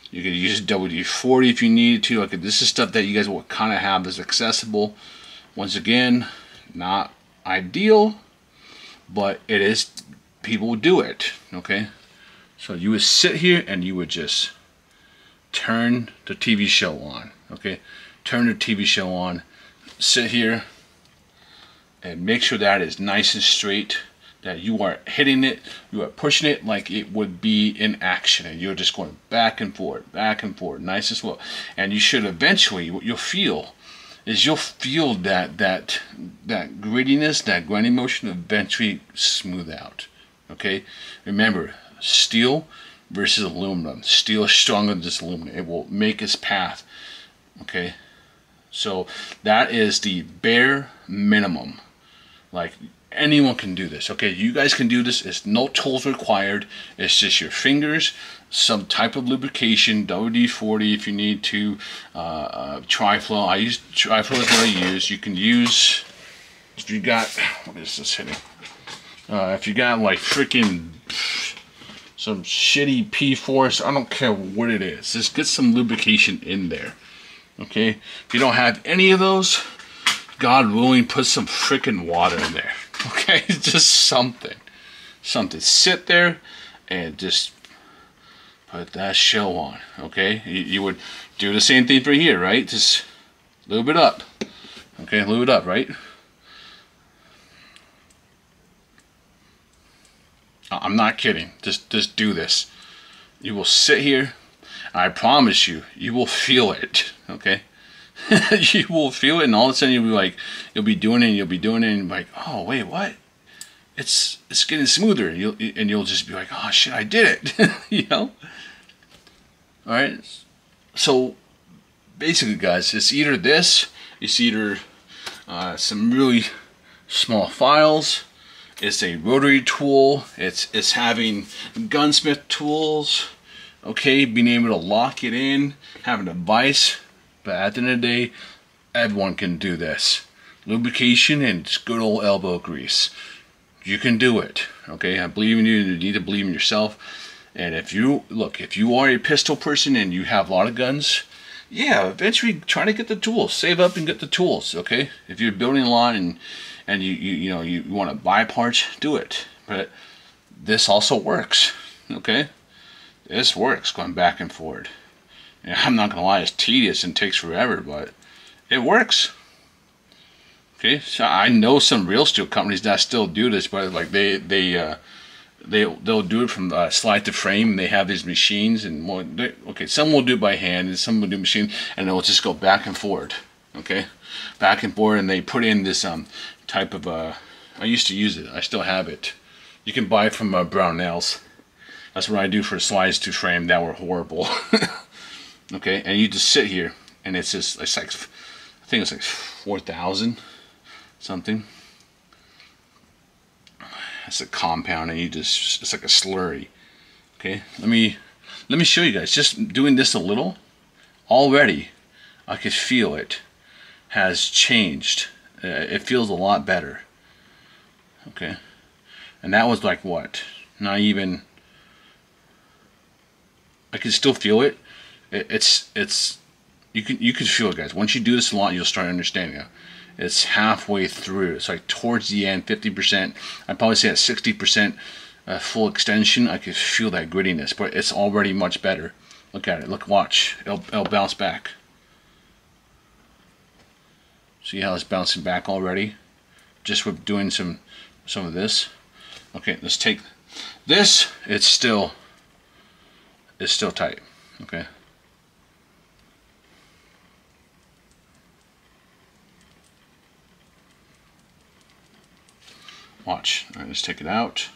[SPEAKER 1] You can use WD-40 if you needed to. Okay, this is stuff that you guys will kind of have that's accessible. Once again, not ideal, but it is, people do it. Okay, so you would sit here and you would just turn the TV show on. Okay, turn the TV show on, sit here, and make sure that is nice and straight, that you are hitting it, you are pushing it like it would be in action, and you're just going back and forth, nice and slow. And you should eventually, what you'll feel is that grittiness, that grinding motion eventually smooth out. Okay, remember, steel versus aluminum. Steel is stronger than this aluminum. It will make its path. Okay, so that is the bare minimum. Like, anyone can do this. Okay, you guys can do this. It's no tools required. It's just your fingers, some type of lubrication, WD-40 if you need to, Tri-Flow. I use Tri-Flow is what I use. You can use, if you got, what is this hitting? If you got like freaking some shitty P-Force, I don't care what it is. Just get some lubrication in there. Okay, if you don't have any of those, God willing, put some freaking water in there. Okay, just something. Sit there and just put that show on. Okay, you would do the same thing for here, right? Just lube it up. Okay, lube it up, right? I'm not kidding. Just do this. You will sit here. I promise you, you will feel it. Okay, you will feel it, and all of a sudden you'll be doing it, and you're like, oh wait, what? It's getting smoother, and you'll just be like, oh shit, I did it. You know. All right. So basically, guys, it's either this, it's either some really small files. It's a rotary tool. It's having gunsmith tools. okay, being able to lock it in, having a vise, but at the end of the day, everyone can do this. Lubrication and just good old elbow grease. You can do it, okay? I believe in you. You need to believe in yourself. And if you are a pistol person and you have a lot of guns, yeah, eventually try to get the tools. Save up and get the tools, okay? If you're building a lot and you want to buy parts, do it. But this also works, okay? This works, going back and forward. And I'm not gonna lie, it's tedious and takes forever, but it works. Okay, so I know some real steel companies that still do this, but like they'll do it from slide to frame. And they have these machines, and okay, some will do it by hand, and some will do machine, and they'll just go back and forward. Okay, back and forward, and they put in this type of I used to use it. I still have it. You can buy it from Brownells. That's what I do for slides to frame that were horrible. Okay, and you just sit here, and it's like I think it's like 4,000 something. It's a compound, and it's like a slurry. Okay, let me show you guys. Just doing this a little, already I could feel it has changed. It feels a lot better. Okay, and that was like what? Not even. I can still feel it. You can feel it, guys. Once you do this a lot, you'll start understanding it. It's halfway through. It's like towards the end, 50%. I'd probably say at 60% full extension, I could feel that grittiness, but it's already much better. Look at it. Look, watch. It'll bounce back. See how it's bouncing back already? Just with doing some of this. Okay, let's take this. It's still tight. Okay. Watch. All right, let's take it out.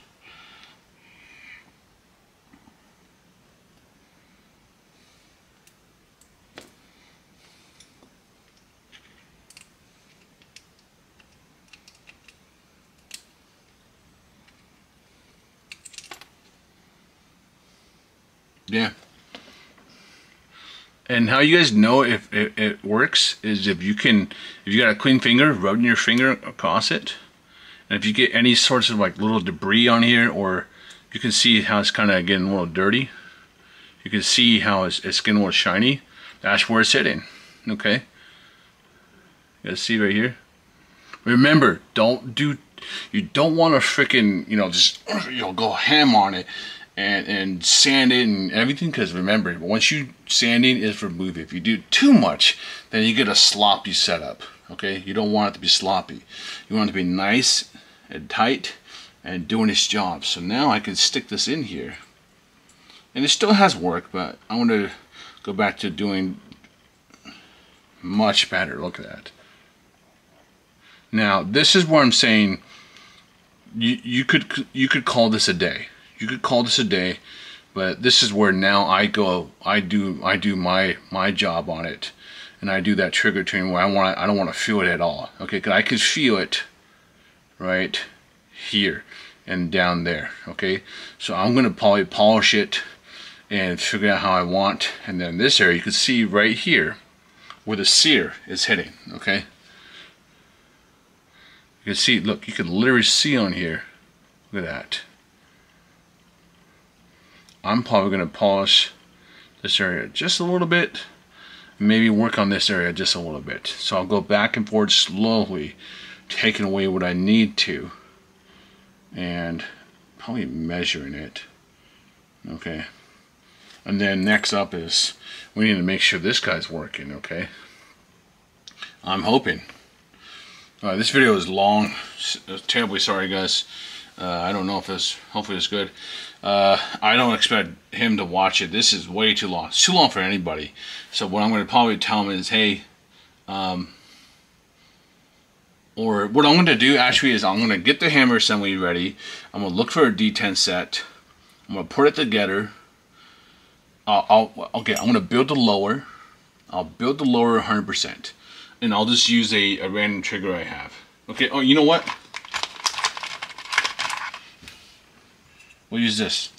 [SPEAKER 1] Yeah. And how you guys know if it works is if you got a clean finger, rubbing your finger across it, and if you get any sorts of like little debris on here, or you can see how it's kind of getting a little dirty. You can see how it's getting a little shiny. That's where it's hitting. Okay. You guys see right here. Remember, you don't want to freaking just go ham on it. And sand it and everything, because remember, once you sanding is for moving. If you do too much, then you get a sloppy setup. Okay, you don't want it to be sloppy. You want it to be nice and tight and doing its job. So now I can stick this in here, and it still has work, but I want to go back to doing much better. Look at that. Now this is where I'm saying you could call this a day. You could call this a day, but this is where now I do my job on it, and I do that trigger training where I don't want to feel it at all. Okay, because I could feel it right here and down there. Okay, so I'm gonna probably polish it and figure out how I want, and then this area you can see right here where the sear is hitting. Okay, you can see. Look, you can literally see on here. Look at that. I'm probably going to polish this area just a little bit, maybe work on this area just a little bit. So I'll go back and forth slowly, taking away what I need to, and probably measuring it. Okay. And then next up is we need to make sure this guy's working. Okay. I'm hoping. This video is long. Terribly sorry, guys. I don't know if hopefully it's good. I don't expect him to watch it. This is way too long. It's too long for anybody. So what I'm going to probably tell him is, hey, or what I'm going to do actually is I'm going to get the hammer assembly ready. I'm going to look for a D10 set. I'm going to put it together. Okay, I'm going to build the lower. I'll build the lower 100%. And I'll just use a random trigger I have. Okay, oh, you know what? We'll use this.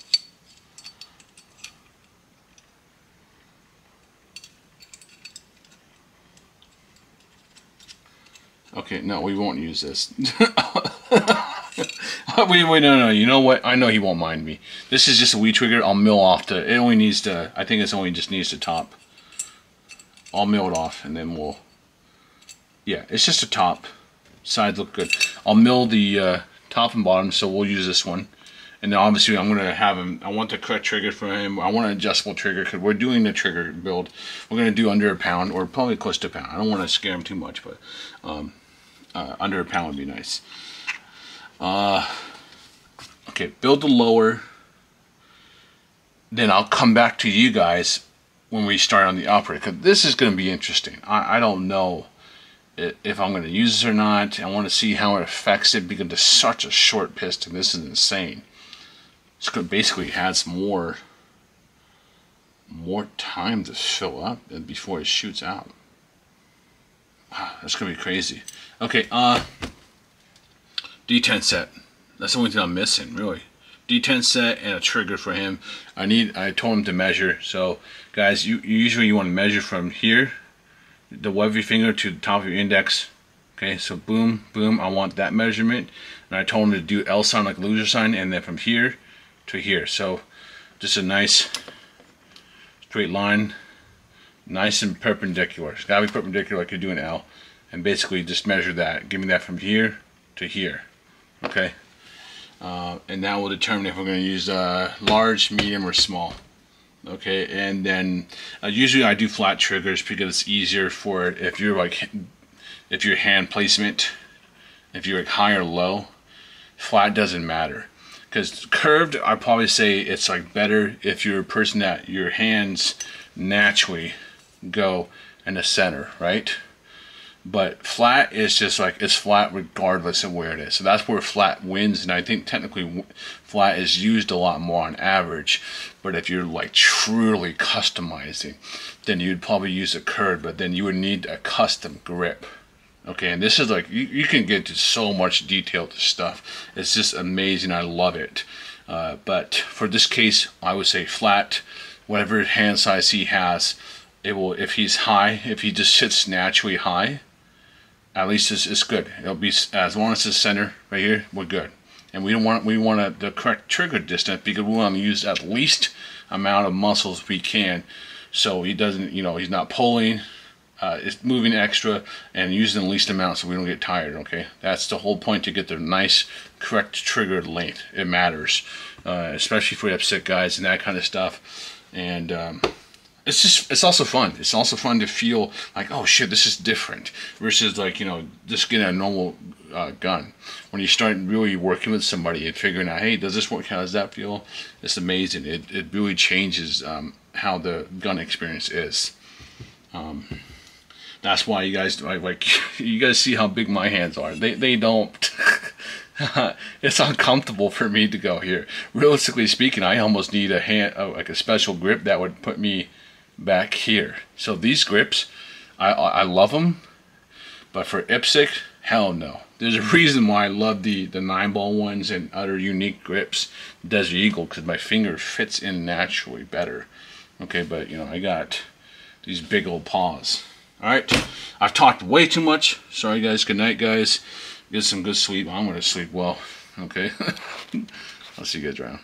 [SPEAKER 1] Okay, no, we won't use this. wait, no, you know what? I know he won't mind me. This is just a weed trigger. I'll mill off it only needs to, I think it's only just needs to top. I'll mill it off and then we'll, yeah, it's just a top. Sides look good. I'll mill the top and bottom, so we'll use this one. And then obviously I'm going to have him, I want the correct trigger for him. I want an adjustable trigger because we're doing the trigger build. We're going to do under a pound or probably close to a pound. I don't want to scare him too much, but under a pound would be nice. Okay, build the lower. Then I'll come back to you guys when we start on the upper, because this is going to be interesting. I don't know if I'm going to use this or not. I want to see how it affects it because it's such a short piston. This is insane. It's going to basically has more time to fill up before it shoots out. Wow, that's going to be crazy. Okay, D10 set. That's the only thing I'm missing, really. D10 set and a trigger for him. I told him to measure. So, guys, usually you want to measure from here, the web of your finger to the top of your index. Okay, so boom, boom. I want that measurement, and I told him to do L sign like loser sign, and then from here to here. So, just a nice straight line, nice and perpendicular. It's gotta be perpendicular like you're doing L, and basically just measure that. Give me that from here to here. Okay. And that will determine if we're going to use large, medium, or small. Okay, and then usually I do flat triggers because it's easier for it if you're like, if your hand placement, if you're like high or low, flat doesn't matter. Because curved, I'd probably say it's like better if you're a person that your hands naturally go in the center, right? But flat is just like, it's flat regardless of where it is. So that's where flat wins, and I think technically flat is used a lot more on average. But if you're like truly customizing, then you'd probably use a curve, but then you would need a custom grip. Okay, and this is like, you can get to so much detailed stuff. It's just amazing, I love it. But for this case, I would say flat, whatever hand size he has, it will, if he's high, if he just sits naturally high, at least it's good. It'll be, as long as it's center right here, we're good. And we want the correct trigger distance because we want to use at least amount of muscles we can, so he doesn't, you know, he's not pulling, it's moving extra, and using the least amount so we don't get tired. Okay, that's the whole point, to get the nice correct trigger length. It matters, especially for upset guys and that kind of stuff. And it's also fun. It's also fun to feel like, oh shit, this is different, versus like, you know, just getting a normal gun. When you start really working with somebody and figuring out, hey, does this work? How does that feel? It's amazing. It really changes how the gun experience is. That's why you guys like you guys see how big my hands are. They don't. It's uncomfortable for me to go here. Realistically speaking, I almost need a hand, like a special grip that would put me back here. So these grips, I love them, but for IPSC, hell no. There's a reason why I love the 9-ball ones and other unique grips, Desert Eagle, because my finger fits in naturally better. Okay, but you know, I got these big old paws. Alright, I've talked way too much. Sorry guys, good night guys. Get some good sleep. I'm going to sleep well. Okay, I'll see you guys around.